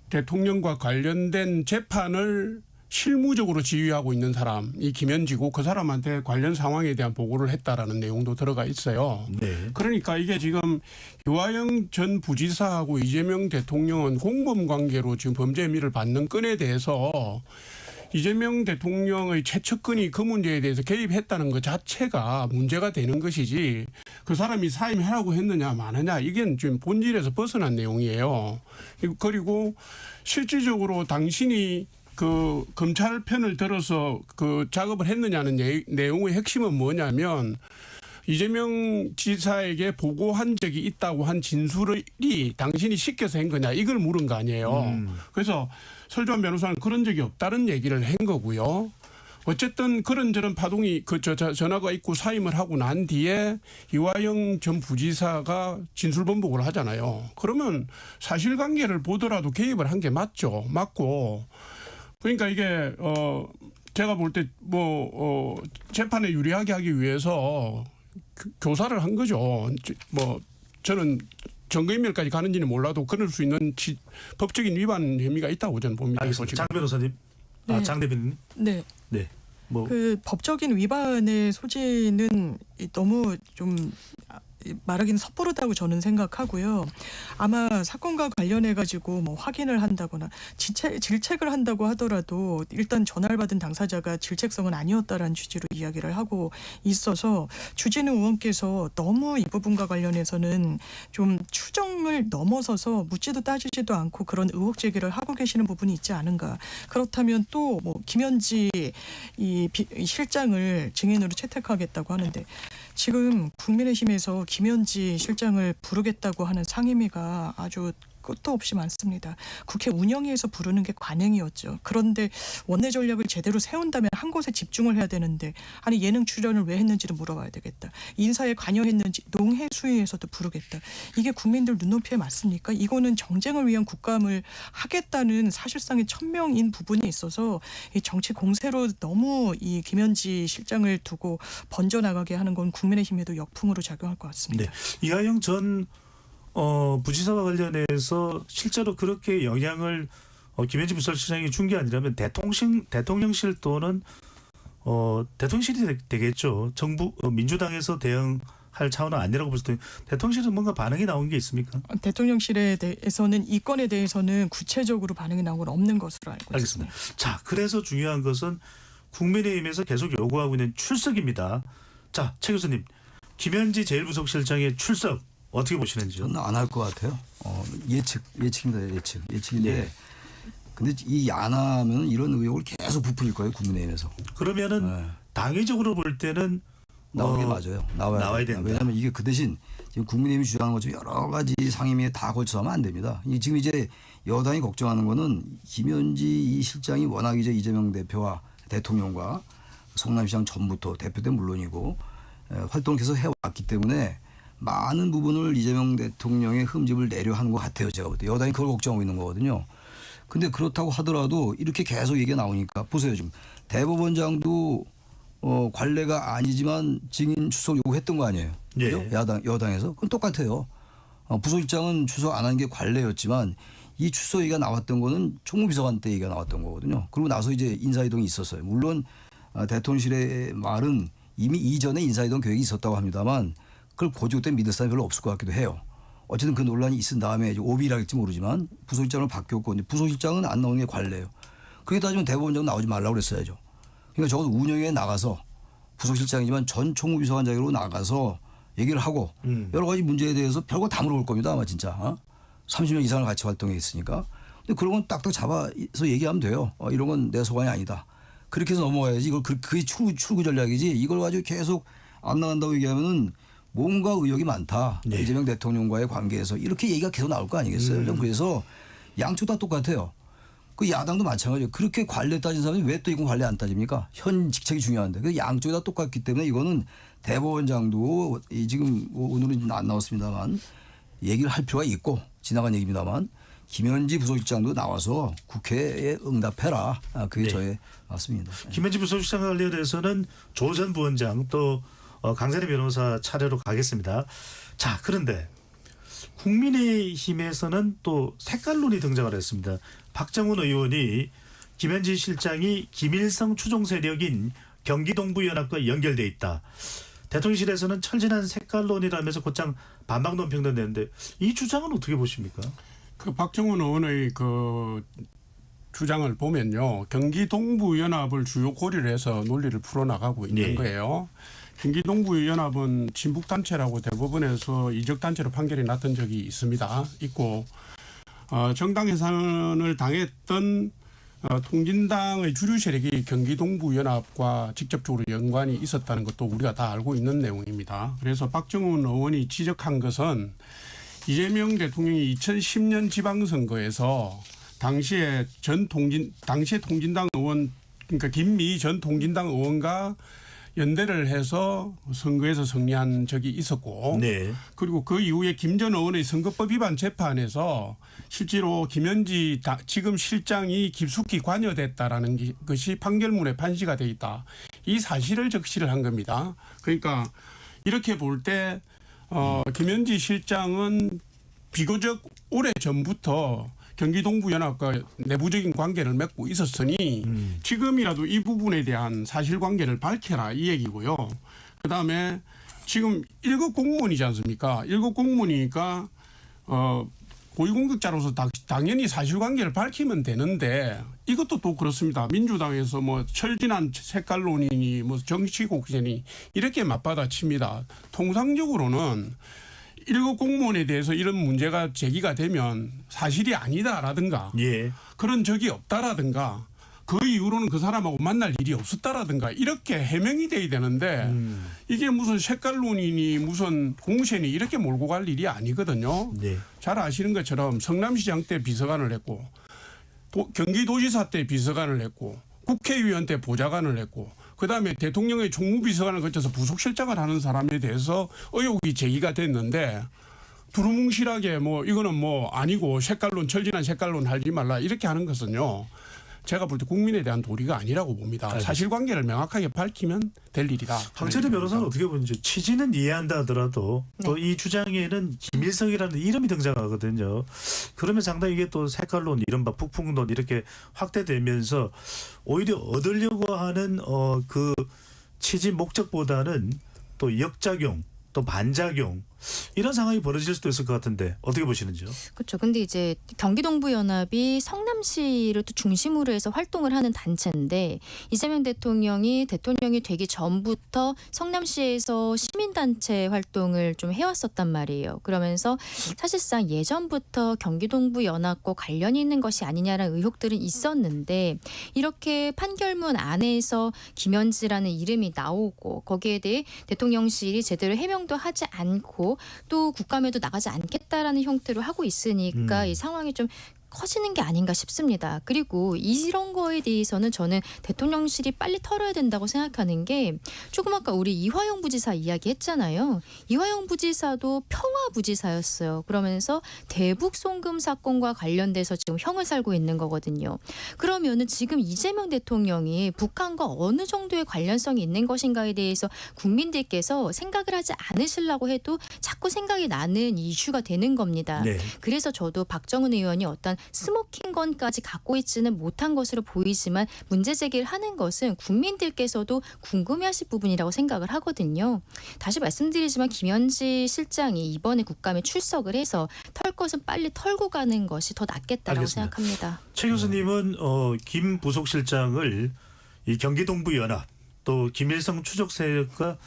대통령과 관련된 재판을 실무적으로 지휘하고 있는 사람이 김현지고 그 사람한테 관련 상황에 대한 보고를 했다라는 내용도 들어가 있어요. 네. 그러니까 이게 지금 유아영 전 부지사하고 이재명 대통령은 공범 관계로 지금 범죄 혐의를 받는 건에 대해서 이재명 대통령의 최측근이 그 문제에 대해서 개입했다는 것 자체가 문제가 되는 것이지 그 사람이 사임하라고 했느냐 마느냐 이게 지금 본질에서 벗어난 내용이에요. 그리고 실질적으로 당신이 그 검찰 편을 들어서 그 작업을 했느냐는 내용의 핵심은 뭐냐면 이재명 지사에게 보고한 적이 있다고 한 진술이 당신이 시켜서 한 거냐 이걸 물은 거 아니에요. 그래서 설주한 변호사는 그런 적이 없다는 얘기를 한 거고요. 어쨌든 그런저런 파동이 전화가 있고 사임을 하고 난 뒤에 이화영 전 부지사가 진술번복을 하잖아요. 그러면 사실관계를 보더라도 개입을 한 게 맞죠. 맞고 그러니까 이게 제가 볼 때 뭐 재판에 유리하게 하기 위해서 교사를 한 거죠. 뭐 저는 정거인멸까지 가는지는 몰라도 그럴 수 있는 법적인 위반 혐의가 있다고 저는 봅니다. 알겠습니다. 장 변호사님, 네. 장 대변인, 네. 네, 뭐 그 법적인 위반의 소지는 너무 좀 말하기는 섣부르다고 저는 생각하고요. 아마 사건과 관련해 가지고 뭐 확인을 한다거나 질책을 한다고 하더라도 일단 전화를 받은 당사자가 질책성은 아니었다라는 취지로 이야기를 하고 있어서 주진우 의원께서 너무 이 부분과 관련해서는 좀 추정을 넘어서서 묻지도 따지지도 않고 그런 의혹 제기를 하고 계시는 부분이 있지 않은가. 그렇다면 또 뭐 김현지 이 실장을 증인으로 채택하겠다고 하는데 지금 국민의힘에서 김현지 실장을 부르겠다고 하는 상임위가 아주 끝도 없이 많습니다. 국회 운영위에서 부르는 게 관행이었죠. 그런데 원내 전략을 제대로 세운다면 한 곳에 집중을 해야 되는데 아니 예능 출연을 왜 했는지를 물어봐야 되겠다. 인사에 관여했는지 농해수위에서도 부르겠다. 이게 국민들 눈높이에 맞습니까? 이거는 정쟁을 위한 국감을 하겠다는 사실상의 천명인 부분이 있어서 이 정치 공세로 너무 이 김현지 실장을 두고 번져나가게 하는 건 국민의힘에도 역풍으로 작용할 것 같습니다. 네. 이하영 전 부지사와 관련해서 실제로 그렇게 영향을 김현지 부설시장이 준 게 아니라면 대통령실 또는 대통령실이 되겠죠. 정부 민주당에서 대응할 차원은 아니라고 볼 수도 있는데 대통령실은 뭔가 반응이 나온 게 있습니까? 대통령실에 대해서는 이 건에 대해서는 구체적으로 반응이 나온 건 없는 것으로 알고 알겠습니다. 있습니다. 자, 그래서 중요한 것은 국민의힘에서 계속 요구하고 있는 출석입니다. 자, 최 교수님, 김현지 제1부속실장의 출석 어떻게 보시는지요? 저는 안 할 것 같아요. 예측입니다. 예측인데. 예. 근데 이 안 하면 이런 의혹을 계속 부풀릴 거예요. 국민의힘에서. 그러면은 네. 당위적으로 볼 때는 나오는 게 맞아요. 나와야 된다. 왜냐하면 이게 그 대신 지금 국민의힘이 주장하는 것처럼 여러 가지 상임위에 다 걸쳐서 하면 안 됩니다. 지금 이제 여당이 걱정하는 거는 김현지 이 실장이 워낙 이제 이재명 대표와 대통령과 성남시장 전부터 대표 때 물론이고 활동을 계속 해왔기 때문에 많은 부분을 이재명 대통령의 흠집을 내려 하는 것 같아요. 제가 볼 때. 여당이 그걸 걱정하고 있는 거거든요. 근데 그렇다고 하더라도 이렇게 계속 얘기가 나오니까 보세요. 지금 대법원장도 관례가 아니지만 증인 출석 요구했던 거 아니에요. 예. 그죠? 여당에서. 그건 똑같아요. 부소실장은 출석 안 한 게 관례였지만 이 출석 얘기가 나왔던 거는 총무비서관 때 얘기가 나왔던 거거든요. 그리고 나서 이제 인사이동이 있었어요. 물론 대통령실의 말은 이미 이전에 인사이동 계획이 있었다고 합니다만 그걸 고지고 때 믿을 사람이 별로 없을 것 같기도 해요. 어쨌든 그 논란이 있은 다음에 이제 오비랄지 모르지만 부소실장으로 바뀌었고 이제 부소실장은 안 나오는 게 관례예요. 그게 따지면 대법원장 나오지 말라고 그랬어야죠. 그러니까 적어도 운영에 나가서 부소실장이지만 전 총무비서관 자격으로 나가서 얘기를 하고 여러 가지 문제에 대해서 별거 다 물어볼 겁니다. 아마 진짜 30년 이상을 같이 활동했으니까. 근데 그런 건 딱딱 잡아서 얘기하면 돼요. 이런 건 내 소관이 아니다. 그렇게 해서 넘어가야지. 이걸 그게 출구 전략이지. 이걸 가지고 계속 안 나간다고 얘기하면은 뭔가 의혹이 많다. 네. 이재명 대통령과의 관계에서 이렇게 얘기가 계속 나올 거 아니겠어요. 좀 그래서 양쪽 다 똑같아요. 그 야당도 마찬가지예요. 그렇게 관례 따진 사람이 왜 또 이건 관례 안 따집니까? 현 직책이 중요한데. 그 양쪽이 다 똑같기 때문에 이거는 대법원장도 지금 오늘은 안 나왔습니다만 얘기를 할 필요가 있고 지나간 얘기입니다만 김현지 부소실장도 나와서 국회에 응답해라. 그게 네. 저의 말씀입니다. 김현지 부소실장 관련해서는 조 전 부원장 또 강세리 변호사 차례로 가겠습니다. 자, 그런데 국민의힘에서는 또 색깔론이 등장을 했습니다. 박정훈 의원이 김현지 실장이 김일성 추종 세력인 경기동부연합과 연결돼 있다. 대통령실에서는 철진한 색깔론이라면서 곧장 반박 논평도 냈는데 이 주장은 어떻게 보십니까? 그 박정훈 의원의 그 주장을 보면요. 경기동부연합을 주요 고리를 해서 논리를 풀어나가고 있는 네. 거예요. 경기동부연합은 진북단체라고 대법원에서 이적단체로 판결이 났던 적이 있고 정당 해산을 당했던 통진당의 주류 세력이 경기동부연합과 직접적으로 연관이 있었다는 것도 우리가 다 알고 있는 내용입니다. 그래서 박정훈 의원이 지적한 것은 이재명 대통령이 2010년 지방선거에서 당시에 통진당 의원 그러니까 김미 전 통진당 의원과 연대를 해서 선거에서 승리한 적이 있었고 네. 그리고 그 이후에 김 전 의원의 선거법 위반 재판에서 실제로 김현지 지금 실장이 깊숙이 관여됐다라는 것이 판결문에 판시가 돼 있다. 이 사실을 적시를 한 겁니다. 그러니까 이렇게 볼 때 김현지 실장은 비교적 오래 전부터 경기동부연합과 내부적인 관계를 맺고 있었으니 지금이라도 이 부분에 대한 사실관계를 밝혀라 이 얘기고요. 그다음에 지금 1급 공무원이지 않습니까? 1급 공무원이니까 고위공직자로서 당연히 사실관계를 밝히면 되는데 이것도 또 그렇습니다. 민주당에서 뭐 철진한 색깔론이니 뭐 정치곡선이 이렇게 맞받아칩니다. 통상적으로는 1급 공무원에 대해서 이런 문제가 제기가 되면 사실이 아니다라든가 예. 그런 적이 없다라든가 그 이후로는 그 사람하고 만날 일이 없었다라든가 이렇게 해명이 돼야 되는데 이게 무슨 색깔론이니 무슨 공세니 이렇게 몰고 갈 일이 아니거든요. 네. 잘 아시는 것처럼 성남시장 때 비서관을 했고 경기도지사 때 비서관을 했고 국회의원 때 보좌관을 했고 그다음에 대통령의 총무비서관을 거쳐서 부속실장을 하는 사람에 대해서 의혹이 제기가 됐는데 두루뭉실하게 뭐 이거는 뭐 아니고 색깔론 철진한 색깔론 하지 말라 이렇게 하는 것은요. 제가 볼 때 국민에 대한 도리가 아니라고 봅니다. 알겠습니다. 사실관계를 명확하게 밝히면 될 일이다. 황철희 변호사는 어떻게 보는지 취지는 이해한다 하더라도 또 이 주장에는 김일성이라는 이름이 등장하거든요. 그러면 상당히 이게 또 색깔론 이른바 북풍론 이렇게 확대되면서 오히려 얻으려고 하는 그 취지 목적보다는 또 역작용 또 반작용 이런 상황이 벌어질 수도 있을 것 같은데 어떻게 보시는지요? 그렇죠. 근데 이제 경기동부연합이 성남시를 또 중심으로 해서 활동을 하는 단체인데 이재명 대통령이 되기 전부터 성남시에서 시민단체 활동을 좀 해왔었단 말이에요. 그러면서 사실상 예전부터 경기동부연합과 관련이 있는 것이 아니냐라는 의혹들은 있었는데 이렇게 판결문 안에서 김현지라는 이름이 나오고 거기에 대해 대통령실이 제대로 해명도 하지 않고 또 국감에도 나가지 않겠다라는 형태로 하고 있으니까 이 상황이 좀 커지는 게 아닌가 싶습니다. 그리고 이런 거에 대해서는 저는 대통령실이 빨리 털어야 된다고 생각하는 게 조금 아까 우리 이화영 부지사 이야기했잖아요. 이화영 부지사도 평화부지사였어요. 그러면서 대북 송금 사건과 관련돼서 지금 형을 살고 있는 거거든요. 그러면은 지금 이재명 대통령이 북한과 어느 정도의 관련성이 있는 것인가에 대해서 국민들께서 생각을 하지 않으시려고 해도 자꾸 생각이 나는 이슈가 되는 겁니다. 네. 그래서 저도 박정훈 의원이 어떤 스모킹건까지 갖고 있지는 못한 것으로 보이지만 문제 제기를 하는 것은 국민들께서도 궁금해하실 부분이라고 생각을 하거든요. 다시 말씀드리지만 김현지 실장이 이번에 국감에 출석을 해서 털 것은 빨리 털고 가는 것이 더 낫겠다라고 알겠습니다. 생각합니다. 최 교수님은 김 부속실장을 이 경기동부연합 또 김일성 추적 세력과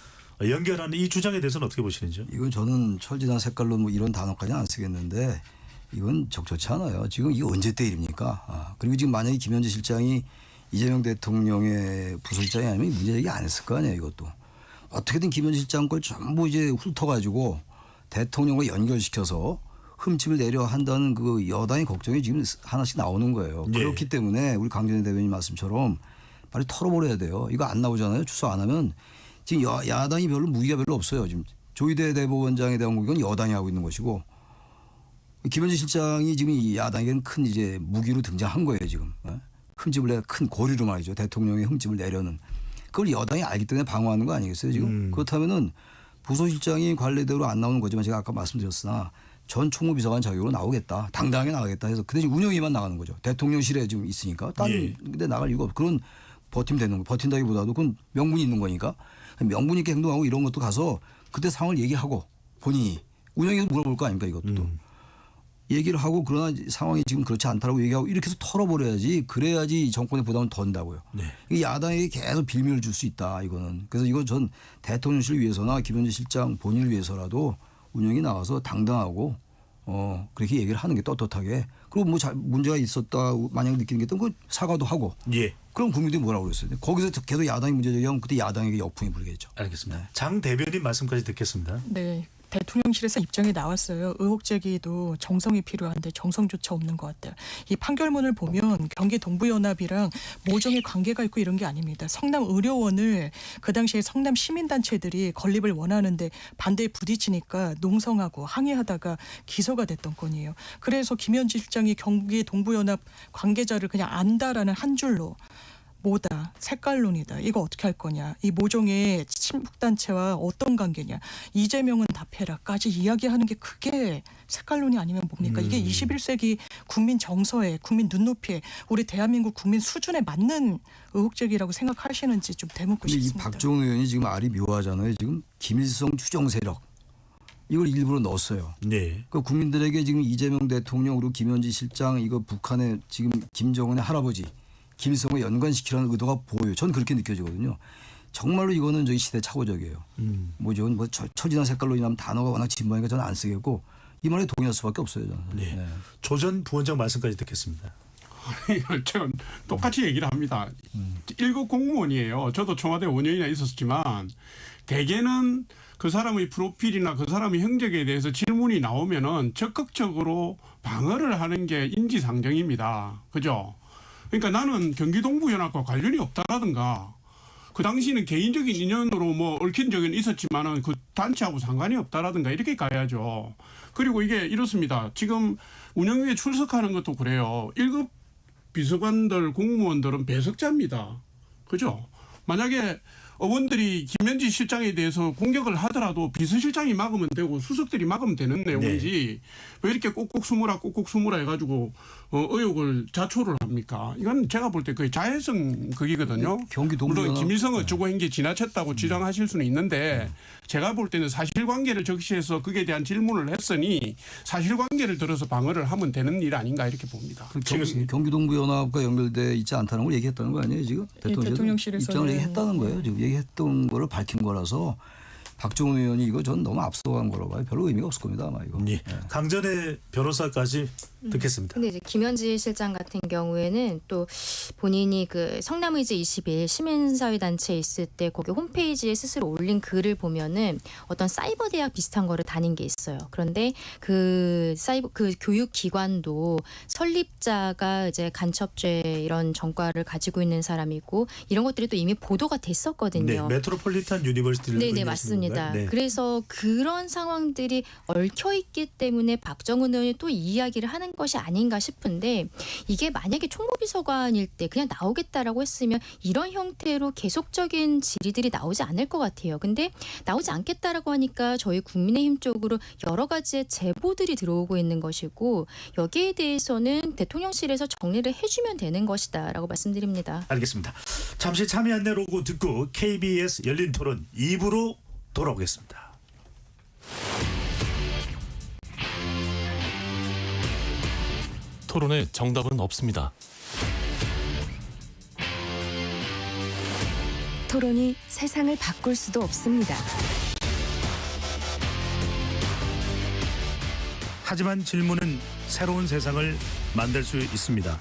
연결하는 이 주장에 대해서는 어떻게 보시는지요? 이건 저는 철지나 색깔로 뭐 이런 단어까지는 안 쓰겠는데 이건 적절치 않아요. 지금 이게 언제 때 일입니까? 그리고 지금 만약에 김현지 실장이 이재명 대통령의 부속실장이 아니면 문제 제기 안 했을 거 아니에요. 이것도 어떻게든 김현지 실장 걸 전부 이제 훑어가지고 대통령과 연결시켜서 흠집을 내려 한다는 그 여당의 걱정이 지금 하나씩 나오는 거예요. 예. 그렇기 때문에 우리 강전희 대변인 말씀처럼 빨리 털어버려야 돼요. 이거 안 나오잖아요. 추석 안 하면 지금 야당이 별로 무기가 별로 없어요. 지금 조희대 대법원장에 대한 공격은 여당이 하고 있는 것이고 김현지 실장이 지금 이 야당에게는 큰 이제 무기로 등장한 거예요. 지금 흠집을 내 큰 고리로 말이죠. 대통령의 흠집을 내려는 그걸 여당이 알기 때문에 방어하는 거 아니겠어요? 지금 그렇다면은 부소실장이 관례대로 안 나오는 거지만 제가 아까 말씀드렸으나 전 총무비서관 자격으로 나오겠다. 당당하게 나가겠다 해서 그 대신 운영위만 나가는 거죠. 대통령실에 지금 있으니까 다른 데 나갈 이유가 없고 그런 버티면 되는 거. 버틴다기보다도 그건 명분이 있는 거니까 명분 있게 행동하고 이런 것도 가서 그때 상황을 얘기하고 본인이 운영위에서 물어볼 거 아닙니까 이것도. 얘기를 하고 그러나 상황이 지금 그렇지 않다라고 얘기하고 이렇게 해서 털어버려야지 그래야지 정권의 부담을 덜는다고요. 네. 이 야당에게 계속 빌미를 줄 수 있다 이거는. 그래서 이거 전 대통령실을 위해서나 김현지 실장 본인을 위해서라도 운영이 나와서 당당하고 그렇게 얘기를 하는 게 떳떳하게 그리고 뭐 문제가 있었다 만약 느끼는 게 있다면 그 사과도 하고 예. 그럼 국민들이 뭐라고 그랬어요. 거기서 계속 야당이 문제 제기하면 그때 야당에게 역풍이 불겠죠. 알겠습니다. 장 대변인 말씀까지 듣겠습니다. 네. 대통령실에서 입장이 나왔어요. 의혹 제기도 정성이 필요한데 정성조차 없는 것 같아요. 이 판결문을 보면 경기 동부연합이랑 모종의 관계가 있고 이런 게 아닙니다. 성남 의료원을 그 당시에 성남 시민단체들이 건립을 원하는데 반대에 부딪히니까 농성하고 항의하다가 기소가 됐던 건이에요. 그래서 김현지 실장이 경기 동부연합 관계자를 그냥 안다라는 한 줄로 뭐다 색깔론이다 이거 어떻게 할 거냐 이 모종의 친북단체와 어떤 관계냐 이재명은 답해라까지 이야기하는 게 그게 색깔론이 아니면 뭡니까 이게 21세기 국민 정서에 국민 눈높이에 우리 대한민국 국민 수준에 맞는 의혹제기라고 생각하시는지 좀 대묻고 근데 이 싶습니다. 박종훈 의원이 지금 말이 묘하잖아요. 지금 김일성 추종 세력 이걸 일부러 넣었어요. 네. 그 국민들에게 지금 이재명 대통령 그리고 김현지 실장 이거 북한의 지금 김정은의 할아버지 김일성을 연관시키려는 의도가 보여요. 전 그렇게 느껴지거든요. 정말로 이거는 저기 시대착오적이에요. 뭐죠? 뭐 처지나 색깔로 인하면 단어가 워낙 진부하니까 저는 안 쓰겠고 이 말에 동의할 수밖에 없어요. 저는. 네. 네. 조 전 부원장 말씀까지 듣겠습니다. 제가 똑같이 얘기를 합니다. 1급 공무원이에요. 저도 청와대 5년이나 있었지만 대개는 그 사람의 프로필이나 그 사람의 행적에 대해서 질문이 나오면은 적극적으로 방어를 하는 게 인지상정입니다. 그죠? 그러니까 나는 경기동부연합과 관련이 없다라든가 그 당시는 개인적인 인연으로 뭐 얽힌 적은 있었지만은 그 단체하고 상관이 없다라든가 이렇게 가야죠. 그리고 이게 이렇습니다. 지금 운영위에 출석하는 것도 그래요. 1급 비서관들 공무원들은 배석자입니다. 그죠? 만약에 의원들이 김현지 실장에 대해서 공격을 하더라도 비서실장이 막으면 되고 수석들이 막으면 되는 내용이지 왜 이렇게 꼭꼭 숨으라 해가지고 의혹을 자초를 합니까? 이건 제가 볼 때 거의 자해성 극이거든요. 물론 김일성 어쩌고 한 게 지나쳤다고 주장하실 수는 있는데 제가 볼 때는 사실관계를 적시해서 그에 대한 질문을 했으니 사실관계를 들어서 방어를 하면 되는 일 아닌가 이렇게 봅니다. 경기동부연합과 연결돼 있지 않다는 걸 얘기했다는 거 아니에요 지금? 대통령실에서는 입장을 얘기했다는 거예요. 지금 얘기했던 거를 밝힌 거라서 박종훈 의원이 이거 전 너무 앞서간 거라고 봐요. 별로 의미가 없을 겁니다 아마 이거. 예. 강전의 변호사까지 듣겠습니다. 근데 이제 김현지 실장 같은 경우에는 또 본인이 그 성남의제 20일 시민사회단체에 있을 때 거기 홈페이지에 스스로 올린 글을 보면은 어떤 사이버 대학 비슷한 거를 다닌 게 있어요. 그런데 그 교육 기관도 설립자가 이제 간첩죄 이런 전과를 가지고 있는 사람이고 이런 것들이 또 이미 보도가 됐었거든요. 네, 메트로폴리탄 유니버시티를 네, 맞습니다. 맞습니다. 건가요? 네. 그래서 그런 상황들이 얽혀 있기 때문에 박정훈 의원이 또 이 이야기를 하는 것이 아닌가 싶은데 이게 만약에 총무비서관일 때 그냥 나오겠다라고 했으면 이런 형태로 계속적인 질의들이 나오지 않을 것 같아요. 근데 나오지 않겠다라고 하니까 저희 국민의힘 쪽으로 여러 가지의 제보들이 들어오고 있는 것이고 여기에 대해서는 대통령실에서 정리를 해주면 되는 것이다라고 말씀드립니다. 알겠습니다. 잠시 참여 안내 로고 듣고 KBS 열린 토론 2부로 돌아오겠습니다. 토론에 정답은 없습니다. 토론이 세상을 바꿀 수도 없습니다. 하지만 질문은 새로운 세상을 만들 수 있습니다.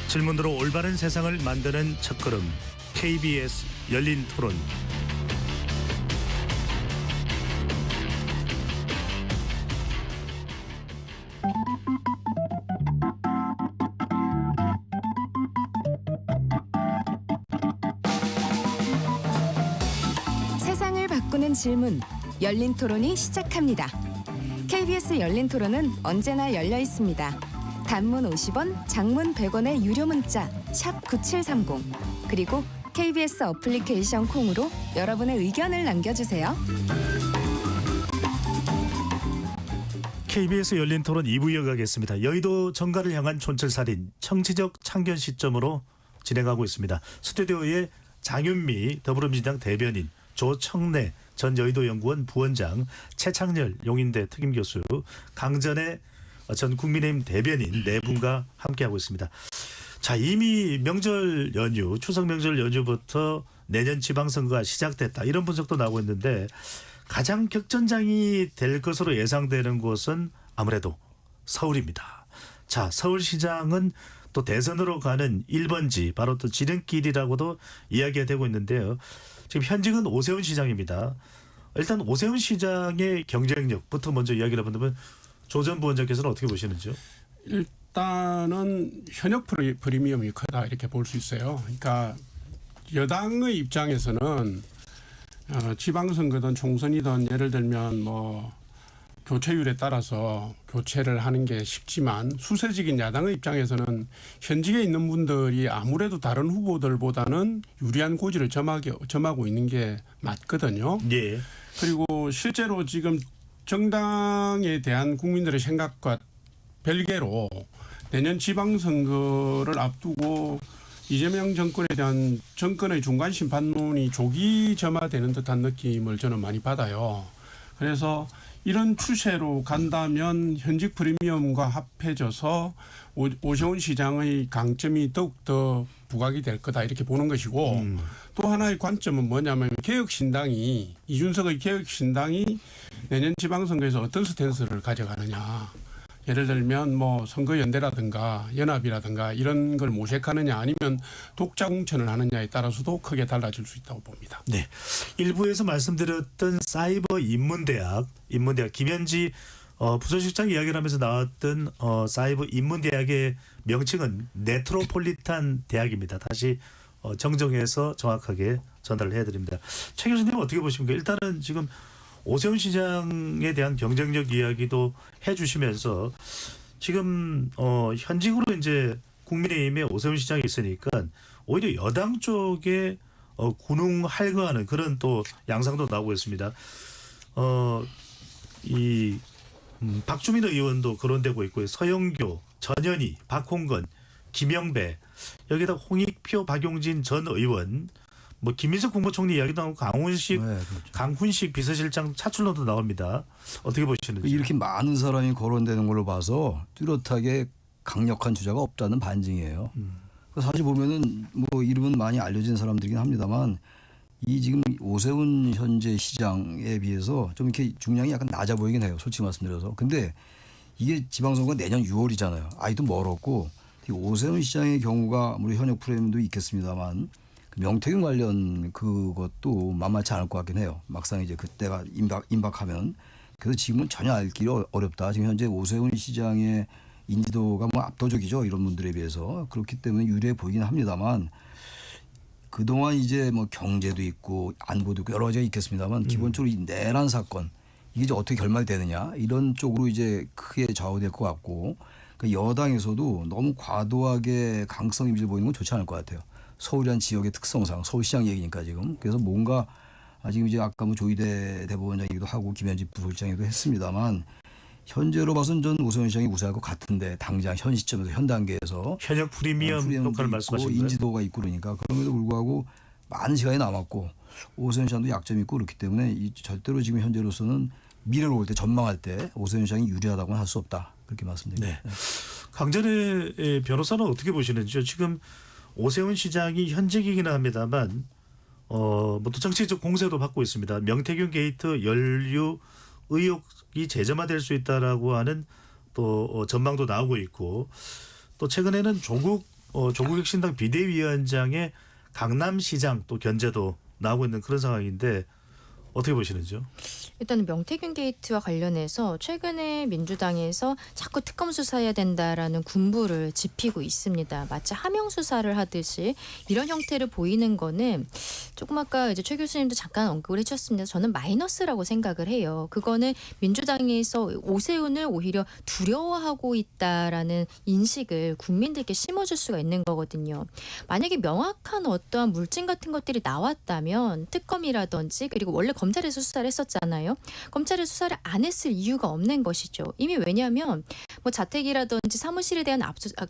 질문으로 올바른 세상을 만드는 첫걸음 KBS 열린 토론. 세상을 바꾸는 질문 열린 토론이 시작합니다. KBS 열린 토론은 언제나 열려 있습니다. 단문 50원, 장문 100원의 유료 문자 샵 9730 그리고 KBS 어플리케이션 콩으로 여러분의 의견을 남겨주세요. KBS 열린 토론 2부 이어가겠습니다. 여의도 정가를 향한 촌철살인 정치적 창견 시점으로 진행하고 있습니다. 스튜디오에 장윤미 더불어민주당 대변인, 조청래 전 여의도연구원 부원장, 최창렬 용인대 특임교수, 강전의 전 국민의힘 대변인 네 분과 함께하고 있습니다. 자, 이미 명절 연휴, 추석 명절 연휴부터 내년 지방선거가 시작됐다 이런 분석도 나오고 있는데 가장 격전장이 될 것으로 예상되는 곳은 아무래도 서울입니다. 자, 서울시장은 또 대선으로 가는 1번지 바로 또 지름길이라고도 이야기가 되고 있는데요. 지금 현직은 오세훈 시장입니다. 일단 오세훈 시장의 경쟁력부터 먼저 이야기를 해본다면 조 전 부원장께서는 어떻게 보시는지요? 일단은 현역 프리미엄이 크다 이렇게 볼 수 있어요. 그러니까 여당의 입장에서는 지방선거든 총선이든 예를 들면 뭐 교체율에 따라서 교체를 하는 게 쉽지만 수세적인 야당의 입장에서는 현직에 있는 분들이 아무래도 다른 후보들보다는 유리한 고지를 점하고 있는 게 맞거든요. 예. 그리고 실제로 지금 정당에 대한 국민들의 생각과 별개로 내년 지방선거를 앞두고 이재명 정권에 대한 정권의 중간심 반론이 조기 점화되는 듯한 느낌을 저는 많이 받아요. 그래서 이런 추세로 간다면 현직 프리미엄과 합해져서 오세훈 시장의 강점이 더욱더 부각이 될 거다 이렇게 보는 것이고 또 하나의 관점은 뭐냐면 개혁신당이 이준석의 개혁신당이 내년 지방선거에서 어떤 스탠스를 가져가느냐. 예를 들면 뭐 선거연대라든가 연합이라든가 이런 걸 모색하느냐 아니면 독자 공천을 하느냐에 따라서도 크게 달라질 수 있다고 봅니다. 네, 일부에서 말씀드렸던 사이버 인문대학 김현지 부서실장 이야기를 하면서 나왔던 사이버 인문대학의 명칭은 네트로폴리탄 대학입니다. 다시 정정해서 정확하게 전달을 해드립니다. 최 교수님 어떻게 보십니까? 일단은 지금 오세훈 시장에 대한 경쟁력 이야기도 해주시면서 지금 현직으로 이제 국민의힘에 오세훈 시장이 있으니까 오히려 여당 쪽에 군웅할거하는 그런 또 양상도 나오고 있습니다. 박주민 의원도 거론되고 있고요. 서영교, 전현희, 박홍건, 김영배, 여기다 홍익표, 박용진 전 의원, 뭐 김민석 국무총리 이야기도 나오고 강훈식 비서실장 차출로도 나옵니다. 어떻게 보시는지. 이렇게 많은 사람이 거론되는 걸로 봐서 뚜렷하게 강력한 주자가 없다는 반증이에요. 사실 보면은 뭐 이름은 많이 알려진 사람들이긴 합니다만 이 지금 오세훈 현재 시장에 비해서 좀 이렇게 중량이 약간 낮아 보이긴 해요. 솔직히 말씀드려서. 근데 이게 지방선거가 내년 6월이잖아요. 아이도 멀었고 오세훈 시장의 경우가 우리 현역 프레임도 있겠습니다만 명태균 관련 그것도 만만치 않을 것 같긴 해요. 막상 이제 그때가 임박하면. 그래서 지금은 전혀 알기 어렵다. 지금 현재 오세훈 시장의 인지도가 뭐 압도적이죠. 이런 분들에 비해서. 그렇기 때문에 유리해 보이긴 합니다만 그동안 이제 뭐 경제도 있고 안보도 있고 여러 가지가 있겠습니다만 기본적으로 이 내란 사건 이게 이제 어떻게 결말이 되느냐 이런 쪽으로 이제 크게 좌우될 것 같고 그 여당에서도 너무 과도하게 강성 이미지를 보이는 건 좋지 않을 것 같아요. 서울이란 지역의 특성상 서울시장 얘기니까 지금 그래서 뭔가 지금 이제 아까 뭐 조희대 대법원장 얘기도 하고 김현지 부소실장 얘기도 했습니다만 현재로 봐서는 전 오세훈 시장이 우세할 것 같은데 당장 현 시점에서 현 단계에서 현역 프리미엄 효과를 말씀하신 거예요? 인지도가 있고 그러니까 그럼에도 불구하고 많은 시간이 남았고 오세훈 시장도 약점이 있고 그렇기 때문에 이 절대로 지금 현재로서는 미래로 올 때 전망할 때 오세훈 시장이 유리하다고는 할 수 없다 그렇게 말씀드립니다. 네. 강전의 변호사는 어떻게 보시는지요? 지금 오세훈 시장이 현직이긴 합니다만 뭐또 정치적 공세도 받고 있습니다. 명태균 게이트 연루 의혹이 재점화될 수 있다라고 하는 또 전망도 나오고 있고 또 최근에는 조국 혁신당 비대위원장의 강남시장 또 견제도 나오고 있는 그런 상황인데 어떻게 보시는지요? 일단은 명태균 게이트와 관련해서 최근에 민주당에서 자꾸 특검 수사해야 된다라는 군부를 지피고 있습니다. 마치 하명 수사를 하듯이 이런 형태를 보이는 거는 조금 아까 이제 최 교수님도 잠깐 언급을 해주셨습니다. 저는 마이너스라고 생각을 해요. 그거는 민주당에서 오세훈을 오히려 두려워하고 있다라는 인식을 국민들께 심어줄 수가 있는 거거든요. 만약에 명확한 어떠한 물증 같은 것들이 나왔다면 특검이라든지 그리고 원래 검찰에서 수사를 했었잖아요. 검찰이 수사를 안 했을 이유가 없는 것이죠. 이미 왜냐하면 뭐 자택이라든지 사무실에 대한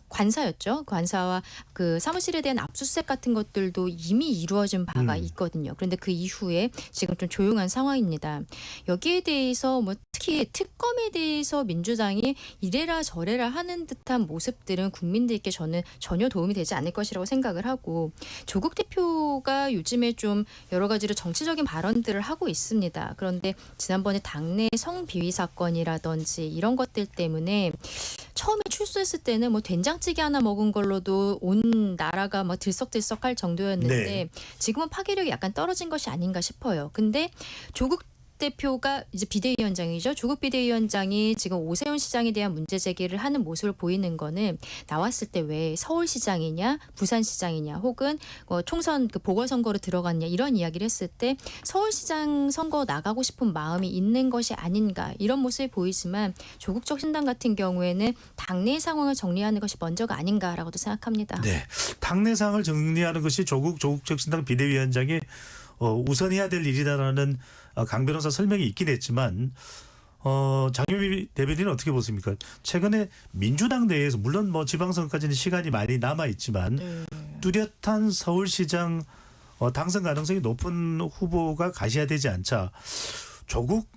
관사였죠. 관사와 그 사무실에 대한 압수수색 같은 것들도 이미 이루어진 바가 있거든요. 그런데 그 이후에 지금 좀 조용한 상황입니다. 여기에 대해서 뭐 특히 특검에 대해서 민주당이 이래라 저래라 하는 듯한 모습들은 국민들께 저는 전혀 도움이 되지 않을 것이라고 생각을 하고 조국 대표가 요즘에 좀 여러 가지로 정치적인 발언들을 하고 있습니다. 그런데 지난번에 당내 성비위 사건이라든지 이런 것들 때문에 처음에 출소했을 때는 뭐 된장찌개 하나 먹은 걸로도 온 나라가 막 들썩들썩할 정도였는데 네. 지금은 파괴력이 약간 떨어진 것이 아닌가 싶어요. 근데 조국 대표가 이제 비대위원장이죠. 조국 비대위원장이 지금 오세훈 시장에 대한 문제 제기를 하는 모습을 보이는 거는 나왔을 때 왜 서울시장이냐 부산시장이냐 혹은 총선 그 보궐선거로 들어갔냐 이런 이야기를 했을 때 서울시장 선거 나가고 싶은 마음이 있는 것이 아닌가 이런 모습이 보이지만 조국 혁신당 같은 경우에는 당내 상황을 정리하는 것이 먼저가 아닌가라고도 생각합니다. 네. 당내 상황을 정리하는 것이 조국 혁신당 비대위원장이 우선해야 될 일이다라는 강 변호사 설명이 있긴 했지만 장유미 대변인은 어떻게 보십니까? 최근에 민주당 내에서 물론 뭐 지방선거까지는 시간이 많이 남아 있지만 뚜렷한 서울시장 당선 가능성이 높은 후보가 가셔야 되지 않자 조국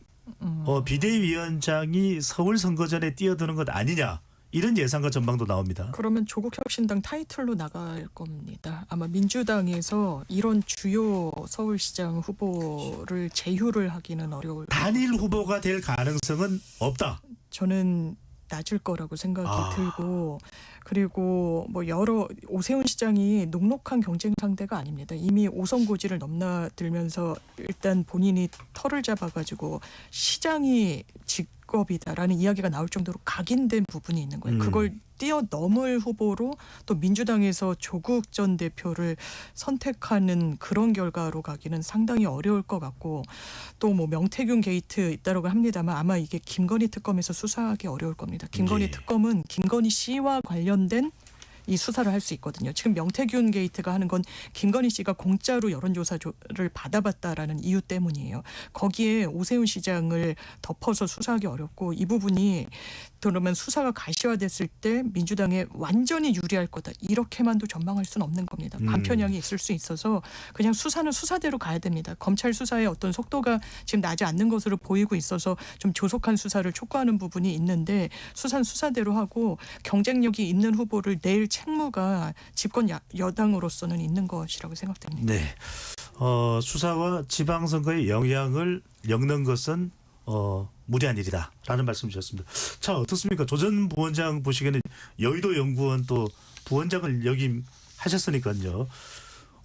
비대위원장이 서울 선거전에 뛰어드는 것 아니냐 이런 예상과 전망도 나옵니다. 그러면 조국 혁신당 타이틀로 나갈 겁니다. 아마 민주당에서 이런 주요 서울시장 후보를 제휴를 하기는 어려울 단일 후보가 될 가능성은 없다. 저는 낮을 거라고 생각이 들고 그리고 뭐 여러 오세훈 시장이 녹록한 경쟁 상대가 아닙니다. 이미 5선 고지를 넘나들면서 일단 본인이 털을 잡아가지고 시장이 직업이다라는 이야기가 나올 정도로 각인된 부분이 있는 거예요. 그걸 뛰어넘을 후보로 또 민주당에서 조국 전 대표를 선택하는 그런 결과로 가기는 상당히 어려울 것 같고 또 뭐 명태균 게이트 있다라고 합니다만 아마 이게 김건희 특검에서 수사하기 어려울 겁니다. 김건희 예. 특검은 김건희 씨와 관련된 이 수사를 할 수 있거든요. 지금 명태균 게이트가 하는 건 김건희 씨가 공짜로 여론조사를 받아봤다라는 이유 때문이에요. 거기에 오세훈 시장을 덮어서 수사하기 어렵고 이 부분이 그러면 수사가 가시화됐을 때 민주당에 완전히 유리할 거다. 이렇게만도 전망할 수는 없는 겁니다. 반편향이 있을 수 있어서 그냥 수사는 수사대로 가야 됩니다. 검찰 수사의 어떤 속도가 지금 나지 않는 것으로 보이고 있어서 좀 조속한 수사를 촉구하는 부분이 있는데 수사는 수사대로 하고 경쟁력이 있는 후보를 내일 책무가 집권 여당으로서는 있는 것이라고 생각됩니다. 네. 수사와 지방선거의 영향을 엮는 것은 무리한 일이다라는 말씀 주셨습니다. 자, 어떻습니까? 조 전 부원장 보시기에는 여의도 연구원 또 부원장을 역임하셨으니까요.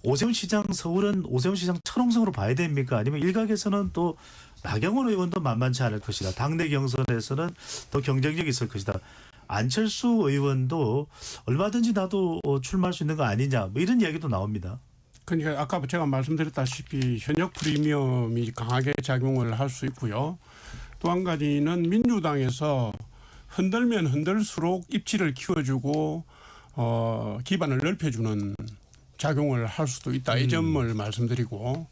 오세훈 시장 서울은 오세훈 시장 철옹성으로 봐야 됩니까? 아니면 일각에서는 또 나경원 의원도 만만치 않을 것이다. 당내 경선에서는 더 경쟁력이 있을 것이다. 안철수 의원도 얼마든지 나도 출마할 수 있는 거 아니냐 뭐 이런 이야기도 나옵니다. 그러니까 아까 제가 말씀드렸다시피 현역 프리미엄이 강하게 작용을 할 수 있고요. 또 한 가지는 민주당에서 흔들면 흔들수록 입지를 키워주고 기반을 넓혀주는 작용을 할 수도 있다. 이 점을 말씀드리고,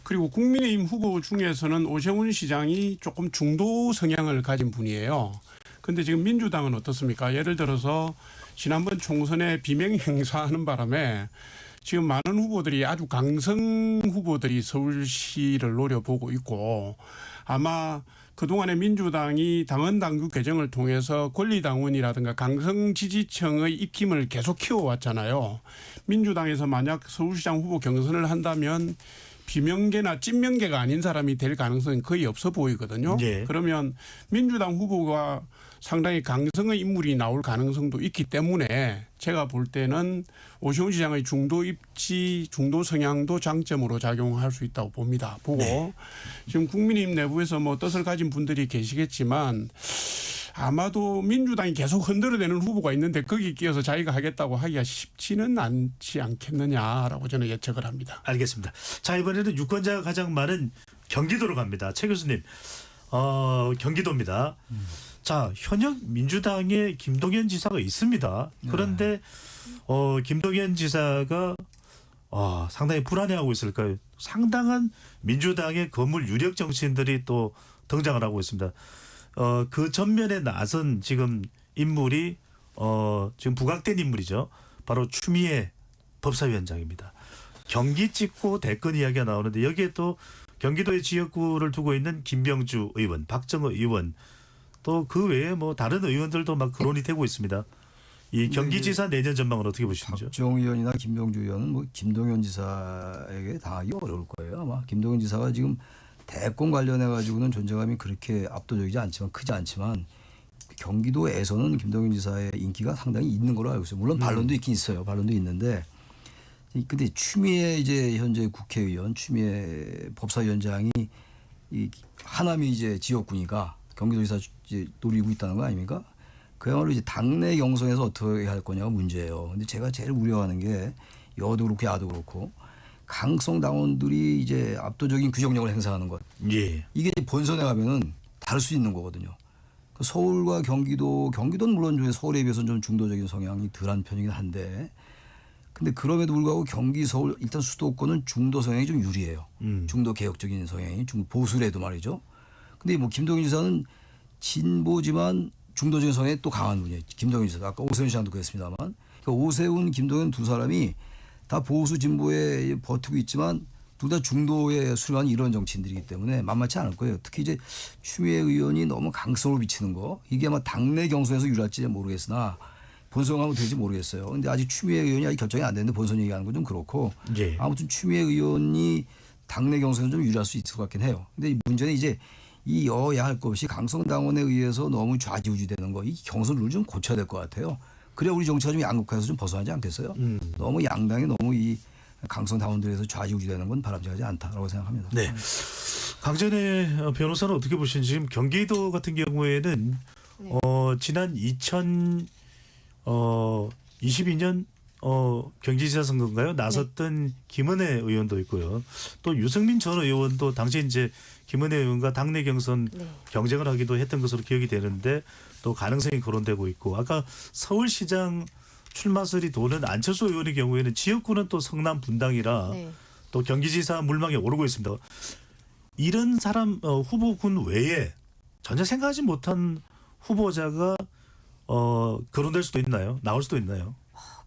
그리고 국민의힘 후보 중에서는 오세훈 시장이 조금 중도 성향을 가진 분이에요. 그런데 지금 민주당은 어떻습니까? 예를 들어서 지난번 총선에 비명 행사하는 바람에 지금 많은 후보들이 아주 강성 후보들이 서울시를 노려보고 있고, 아마 그동안에 민주당이 당헌 당규 개정을 통해서 권리당원이라든가 강성 지지층의 입김을 계속 키워왔잖아요. 민주당에서 만약 서울시장 후보 경선을 한다면 비명계나 찐명계가 아닌 사람이 될 가능성은 거의 없어 보이거든요. 예. 그러면 민주당 후보가 상당히 강성의 인물이 나올 가능성도 있기 때문에 제가 볼 때는 오세훈 시장의 중도 입지, 중도 성향도 장점으로 작용할 수 있다고 봅니다. 보고 네. 지금 국민의힘 내부에서 뭐 뜻을 가진 분들이 계시겠지만 아마도 민주당이 계속 흔들어대는 후보가 있는데 거기 끼어서 자기가 하겠다고 하기가 쉽지는 않지 않겠느냐라고 저는 예측을 합니다. 알겠습니다. 자, 이번에는 유권자가 가장 많은 경기도로 갑니다. 최 교수님, 경기도입니다. 자, 현역 민주당의 김동연 지사가 있습니다. 그런데 김동연 지사가 상당히 불안해하고 있을까요? 상당한 민주당의 거물 유력 정치인들이 또 등장을 하고 있습니다. 그 전면에 나선 지금 인물이 지금 부각된 인물이죠. 바로 추미애 법사위원장입니다. 경기 찍고 대권 이야기가 나오는데 여기에 또 경기도의 지역구를 두고 있는 김병주 의원, 박정호 의원, 또 그 외에 뭐 다른 의원들도 막 거론이 되고 있습니다. 이 경기지사 내년 전망은 어떻게 보시는지요? 박정 의원이나 김병주 의원은 뭐 김동연 지사에게 당하기 어려울 거예요. 아마 김동연 지사가 지금 대권 관련해 가지고는 존재감이 그렇게 압도적이지 않지만 크지 않지만 경기도에서는 김동연 지사의 인기가 상당히 있는 걸로 알고 있어요. 물론 반론도 있긴 있어요. 반론도 있는데 근데 추미애 이제 현재 국회의원 추미애 법사위원장이 이 하남이 이제 지역구니까 경기도지사 이제 노리고 있다는 거 아닙니까? 그야말로 이제 당내 경선에서 어떻게 할 거냐가 문제예요. 근데 제가 제일 우려하는 게 여도 그렇고 야도 그렇고 강성 당원들이 이제 압도적인 규정력을 행사하는 것. 예. 이게 본선에 가면은 다를 수 있는 거거든요. 서울과 경기도는 물론 서울에 비해서는 좀 중도적인 성향이 덜한 편이긴 한데, 근데 그럼에도 불구하고 경기, 서울 일단 수도권은 중도 성향이 좀 유리해요. 중도 개혁적인 성향이 보수래도 말이죠. 근데 뭐 김동연 지사는 진보지만 중도적인 성향이 또 강한 분이에요. 김동연 지사. 아까 오세훈 시장도 그랬습니다만, 그러니까 오세훈, 김동연 두 사람이 다 보수 진보에 버티고 있지만 둘 다 중도에 수렴한 이런 정치인들이기 때문에 만만치 않을 거예요. 특히 이제 추미애 의원이 너무 강성을 비치는 거 이게 아마 당내 경선에서 유리할지 모르겠으나 본선 가면 될지 모르겠어요. 그런데 아직 추미애 의원이 아직 결정이 안 됐는데 본선 얘기하는 건 좀 그렇고 예. 아무튼 추미애 의원이 당내 경선에서 좀 유리할 수 있을 것 같긴 해요. 근데 문제는 이제 이 여야 할 것 없이 강성 당원에 의해서 너무 좌지우지되는 거 이 경선 룰 좀 고쳐야 될 것 같아요. 그래야 우리 정치가 좀 양극화해서 좀 벗어나지 않겠어요? 너무 양당이 너무 이 강성 당원들에서 좌지우지되는 건 바람직하지 않다라고 생각합니다. 네. 강전의 변호사는 어떻게 보시는지 지금 경기도 같은 경우에는 네. 지난 2022년 경기지사 선거인가요? 나섰던 김은혜 의원도 있고요. 또 유승민 전 의원도 당시 이제 김은혜 의원과 당내 경선 네. 경쟁을 하기도 했던 것으로 기억이 되는데 또 가능성이 거론되고 있고 아까 서울시장 출마설이 도는 안철수 의원의 경우에는 지역구는 또 성남 분당이라 네. 또 경기지사 물망에 오르고 있습니다. 이런 사람 후보군 외에 전혀 생각하지 못한 후보자가 거론될 수도 있나요? 나올 수도 있나요?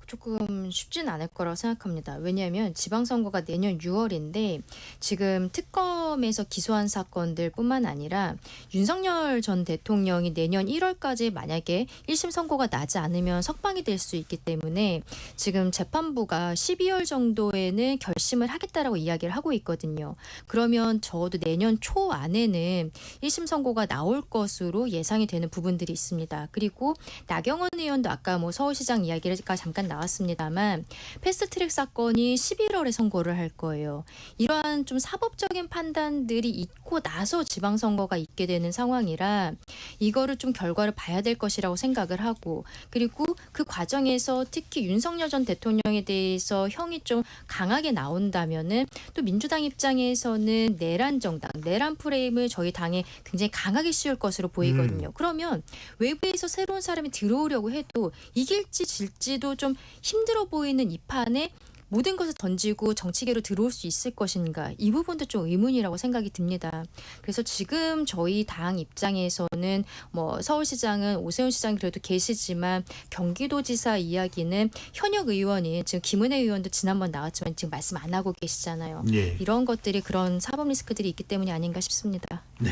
조금 쉽진 않을 거라고 생각합니다. 왜냐하면 지방선거가 내년 6월인데 지금 특검에서 기소한 사건들뿐만 아니라 윤석열 전 대통령이 내년 1월까지 만약에 1심 선고가 나지 않으면 석방이 될 수 있기 때문에 지금 재판부가 12월 정도에는 결심을 하겠다라고 이야기를 하고 있거든요. 그러면 적어도 내년 초 안에는 1심 선고가 나올 것으로 예상이 되는 부분들이 있습니다. 그리고 나경원 의원도 아까 뭐 서울시장 이야기가 잠깐 나왔습니다만 패스트트랙 사건이 11월에 선고를 할 거예요. 이러한 좀 사법적인 판단들이 있고 나서 지방선거가 있게 되는 상황이라 이거를 좀 결과를 봐야 될 것이라고 생각을 하고 그리고 그 과정에서 특히 윤석열 전 대통령에 대해서 형이 좀 강하게 나온다면은 또 민주당 입장에서는 내란 정당, 내란 프레임을 저희 당에 굉장히 강하게 씌울 것으로 보이거든요. 그러면 외부에서 새로운 사람이 들어오려고 해도 이길지 질지도 좀 힘들어 보이는 이 판에 모든 것을 던지고 정치계로 들어올 수 있을 것인가 이 부분도 좀 의문이라고 생각이 듭니다. 그래서 지금 저희 당 입장에서는 뭐 서울시장은 오세훈 시장이 그래도 계시지만 경기도지사 이야기는 현역 의원이 지금 김은혜 의원도 지난번 나왔지만 지금 말씀 안 하고 계시잖아요. 예. 이런 것들이 그런 사법 리스크들이 있기 때문이 아닌가 싶습니다. 네.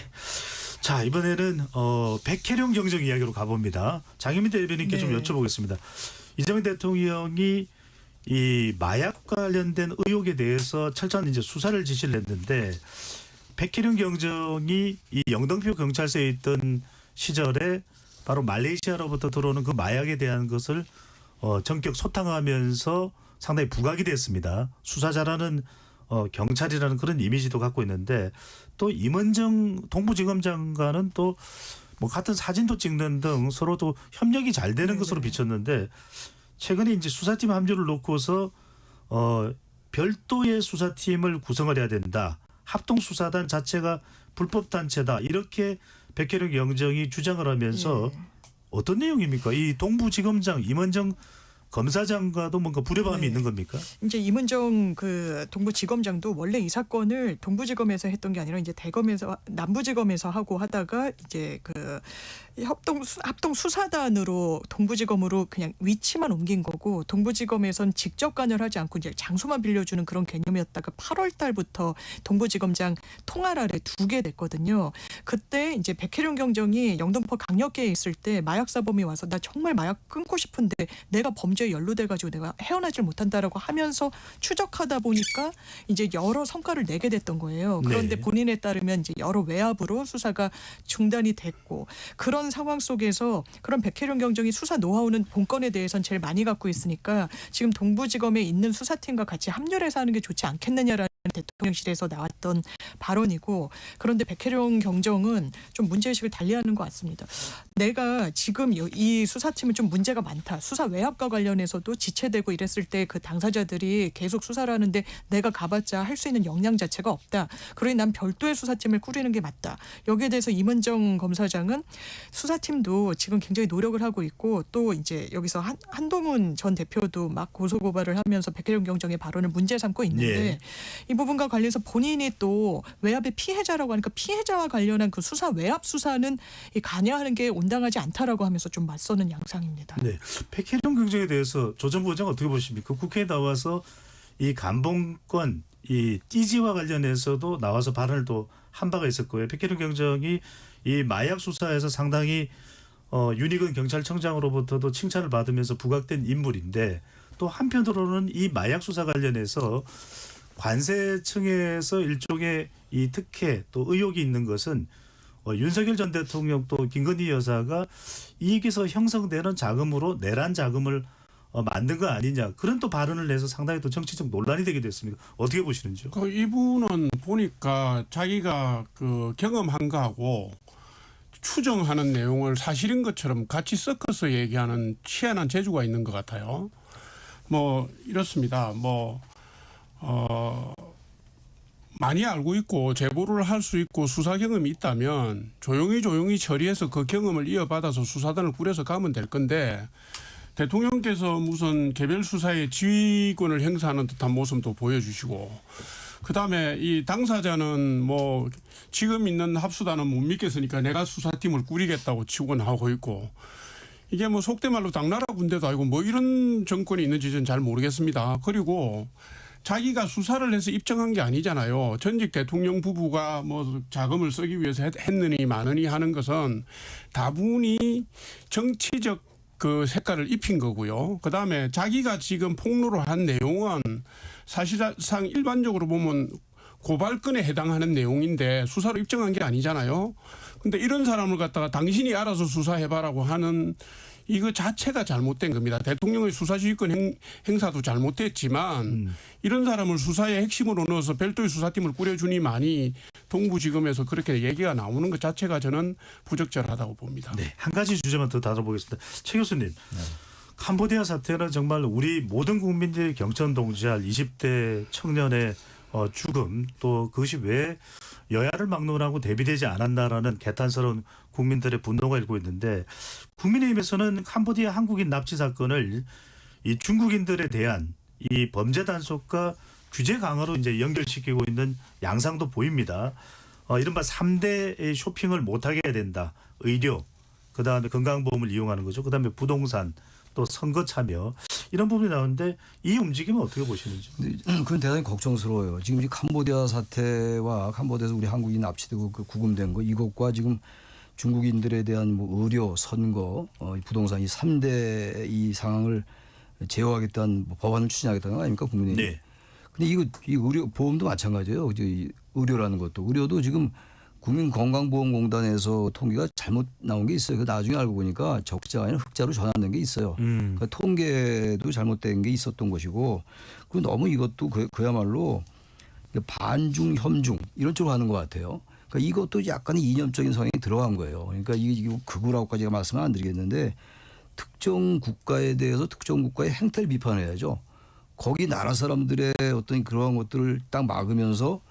자, 이번에는 백혜령 경정 이야기로 가봅니다. 장혜민 대변인께 좀 네. 여쭤보겠습니다. 이재명 대통령이 이 마약 관련된 의혹에 대해서 철저한 이제 수사를 지시를 했는데 백혜령 경정이 이 영등포 경찰서에 있던 시절에 바로 말레이시아로부터 들어오는 그 마약에 대한 것을 전격 소탕하면서 상당히 부각이 됐습니다. 수사 잘하는 경찰이라는 그런 이미지도 갖고 있는데 또 임원정 동부지검장과는 또 뭐 같은 사진도 찍는 등 서로도 협력이 잘 되는 것으로 비쳤는데 최근에 이제 수사팀 합류를 놓고서 별도의 수사팀을 구성을 해야 된다. 합동수사단 자체가 불법 단체다. 이렇게 백혜령 경정이 주장을 하면서 어떤 내용입니까? 이 동부지검장 임원정 검사장과도 뭔가 불협화음이 네. 있는 겁니까? 이제 임은정 그 동부지검장도 원래 이 사건을 동부지검에서 했던 게 아니라 이제 대검에서 남부지검에서 하고 하다가 이제 그 합동 수사단으로 동부지검으로 그냥 위치만 옮긴 거고 동부지검에선 직접 관여를 하지 않고 이제 장소만 빌려주는 그런 개념이었다가 8월 달부터 동부지검장 통할 아래 두게 됐거든요. 그때 이제 백혜령 경정이 영등포 강력계에 있을 때 마약 사범이 와서 나 정말 마약 끊고 싶은데 내가 범죄에 연루돼가지고 내가 헤어나질 못한다라고 하면서 추적하다 보니까 이제 여러 성과를 내게 됐던 거예요. 그런데 네. 본인에 따르면 이제 여러 외압으로 수사가 중단이 됐고 그런 상황 속에서 그런 백혜령 경정이 수사 노하우는 본건에 대해서는 제일 많이 갖고 있으니까 지금 동부지검에 있는 수사팀과 같이 합류를 해서 하는 게 좋지 않겠느냐라는 대통령실에서 나왔던 발언이고 그런데 백혜령 경정은 좀 문제의식을 달리하는 것 같습니다. 내가 지금 이 수사팀은 좀 문제가 많다. 수사 외압과 관련해서도 지체되고 이랬을 때 그 당사자들이 계속 수사를 하는데 내가 가봤자 할 수 있는 역량 자체가 없다. 그러니 난 별도의 수사팀을 꾸리는 게 맞다. 여기에 대해서 임은정 검사장은 수사팀도 지금 굉장히 노력을 하고 있고 또 이제 여기서 한동훈 전 대표도 막 고소고발을 하면서 백혜령 경정의 발언을 문제 삼고 있는데 예. 이 부분과 관련해서 본인이 또 외압의 피해자라고 하니까 피해자와 관련한 그 수사 외압 수사는 이 관여하는 게 온당하지 않다라고 하면서 좀 맞서는 양상입니다. 네. 백혜령 경정에 대해서 조 전 부장 어떻게 보십니까? 국회에 나와서 이 감봉권 이 띠지와 관련해서도 나와서 발언을 또 한 바가 있었고요. 백혜령 경정이 이 마약 수사에서 상당히 윤희근 경찰청장으로부터도 칭찬을 받으면서 부각된 인물인데 또 한편으로는 이 마약 수사 관련해서 관세청에서 일종의 이 특혜 또 의혹이 있는 것은 윤석열 전 대통령 또 김건희 여사가 이익에서 형성되는 자금으로 내란 자금을 만든 거 아니냐 그런 또 발언을 내서 상당히 또 정치적 논란이 되게 됐습니다. 어떻게 보시는지요? 이분은 보니까 자기가 그 경험한 거하고 추정하는 내용을 사실인 것처럼 같이 섞어서 얘기하는 희한한 재주가 있는 것 같아요. 뭐 이렇습니다. 많이 알고 있고 제보를 할 수 있고 수사 경험이 있다면 조용히 처리해서 그 경험을 이어받아서 수사단을 꾸려서 가면 될 건데 대통령께서 무슨 개별 수사의 지휘권을 행사하는 듯한 모습도 보여주시고 그다음에 이 당사자는 뭐 지금 있는 합수단은 못 믿겠으니까 내가 수사팀을 꾸리겠다고 치고 나오고 있고 이게 뭐 속된 말로 당나라 군대도 아니고 뭐 이런 정권이 있는지 저는 잘 모르겠습니다. 그리고 자기가 수사를 해서 입증한 게 아니잖아요. 전직 대통령 부부가 뭐 자금을 쓰기 위해서 했느니 마느니 하는 것은 다분히 정치적 그 색깔을 입힌 거고요. 그다음에 자기가 지금 폭로를 한 내용은 사실상 일반적으로 보면 고발건에 해당하는 내용인데 수사로 입증한 게 아니잖아요. 근데 이런 사람을 갖다가 당신이 알아서 수사해봐라고 하는 이거 자체가 잘못된 겁니다. 대통령의 수사지휘권 행사도 잘못됐지만 이런 사람을 수사의 핵심으로 넣어서 별도의 수사팀을 꾸려주니만이 동부지검에서 그렇게 얘기가 나오는 것 자체가 저는 부적절하다고 봅니다. 네, 한 가지 주제만 더 다뤄보겠습니다. 최 교수님, 캄보디아 사태는 정말 우리 모든 국민들이 경천동지할 20대 청년의 죽음, 또 그것이 왜 여야를 막론하고 대비되지 않았나라는 개탄스러운 국민들의 분노가 일고 있는데, 국민의힘에서는 캄보디아 한국인 납치 사건을 이 중국인들에 대한 이 범죄 단속과 규제 강화로 이제 연결시키고 있는 양상도 보입니다. 이른바 3대 쇼핑을 못하게 해야 된다. 의료, 그다음에 건강보험을 이용하는 거죠. 그다음에 부동산, 또 선거 참여, 이런 부분이 나오는데 이 움직임은 어떻게 보시는지? 그건 대단히 걱정스러워요. 지금 이 캄보디아 사태와 캄보디아에서 우리 한국인 납치되고 그 구금된 거, 이것과 지금 중국인들에 대한 뭐 의료, 선거, 부동산 이 3대 이 상황을 제어하겠다는 법안을 추진하겠다는 거 아닙니까, 국민의힘? 네. 근데 이 의료 보험도 마찬가지예요. 이 의료라는 것도, 의료도 지금 국민건강보험공단에서 통계가 잘못 나온 게 있어요. 그 나중에 알고 보니까 적자가 아니라 흑자로 전환된 게 있어요. 그러니까 통계도 잘못된 게 있었던 것이고, 그리고 너무 이것도 그야말로 반중 혐중 이런 쪽으로 하는 것 같아요. 그러니까 이것도 약간의 이념적인 성향이 들어간 거예요. 그러니까 이거 극우라고까지 말씀은 안 드리겠는데, 특정 국가에 대해서 특정 국가의 행태를 비판해야죠. 거기 나라 사람들의 어떤 그러한 것들을 딱 막으면서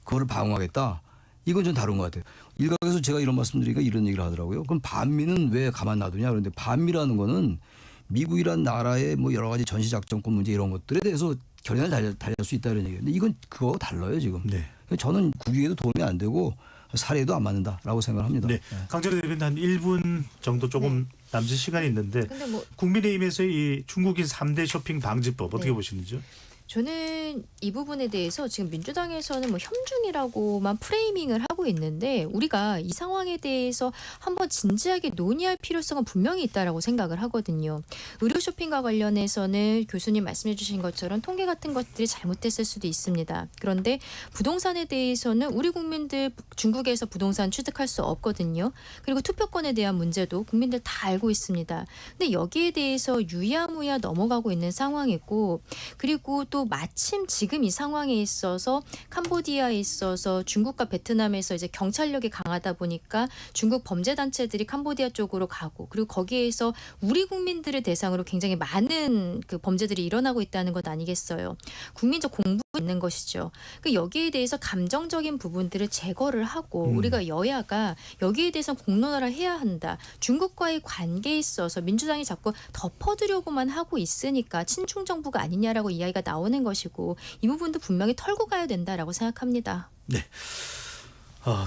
그거를 방어하겠다. 이건 좀 다른 것 같아요. 일각에서 제가 이런 말씀드리니까 이런 얘기를 하더라고요. 그럼 반미는 왜 가만 놔두냐. 그런데 반미라는 거는 미국이란 나라의 뭐 여러 가지 전시작전권 문제 이런 것들에 대해서 결연을 달릴 수 있다 이런 얘기예요. 근데 이건 그거 달라요 지금. 네. 저는 국익에도 도움이 안 되고 사례도 안 맞는다라고 생각합니다. 네. 강재로 대변인 한 1분 정도 조금 남짓 시간이 있는데, 근데 뭐 국민의힘에서 이 중국인 3대 쇼핑 방지법 어떻게 네. 보시는지요? 저는 이 부분에 대해서 지금 민주당에서는 뭐 혐중이라고만 프레이밍을 하고 있는데, 우리가 이 상황에 대해서 한번 진지하게 논의할 필요성은 분명히 있다라고 생각을 하거든요. 의료 쇼핑과 관련해서는 교수님 말씀해 주신 것처럼 통계 같은 것들이 잘못됐을 수도 있습니다. 그런데 부동산에 대해서는 우리 국민들 중국에서 부동산 취득할 수 없거든요. 그리고 투표권에 대한 문제도 국민들 다 알고 있습니다. 근데 여기에 대해서 유야무야 넘어가고 있는 상황이고, 그리고 또 마침 지금 이 상황에 있어서 캄보디아에 있어서 중국과 베트남에서 이제 경찰력이 강하다 보니까 중국 범죄 단체들이 캄보디아 쪽으로 가고, 그리고 거기에서 우리 국민들을 대상으로 굉장히 많은 그 범죄들이 일어나고 있다는 것 아니겠어요. 국민적 공부가 있는 것이죠. 그 여기에 대해서 감정적인 부분들을 제거를 하고 우리가 여야가 여기에 대해서 공론화를 해야 한다. 중국과의 관계에 있어서 민주당이 자꾸 덮어두려고만 하고 있으니까 친중 정부가 아니냐라고 이야기가 나오는 것이고, 이 부분도 분명히 털고 가야 된다라고 생각합니다. 네.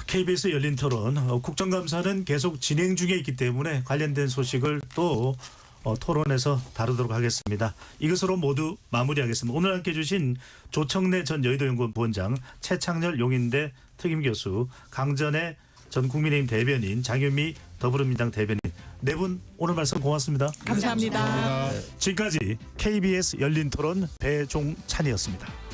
KBS 열린 토론, 국정감사는 계속 진행 중에 있기 때문에 관련된 소식을 또 토론에서 다루도록 하겠습니다. 이것으로 모두 마무리하겠습니다. 오늘 함께해 주신 조청래 전 여의도연구원 부원장, 최창렬 용인대 특임교수, 강전의 전 국민의힘 대변인, 장윤미 더불어민주당 대변인, 네 분 오늘 말씀 고맙습니다. 감사합니다. 지금까지 KBS 열린 토론 배종찬이었습니다.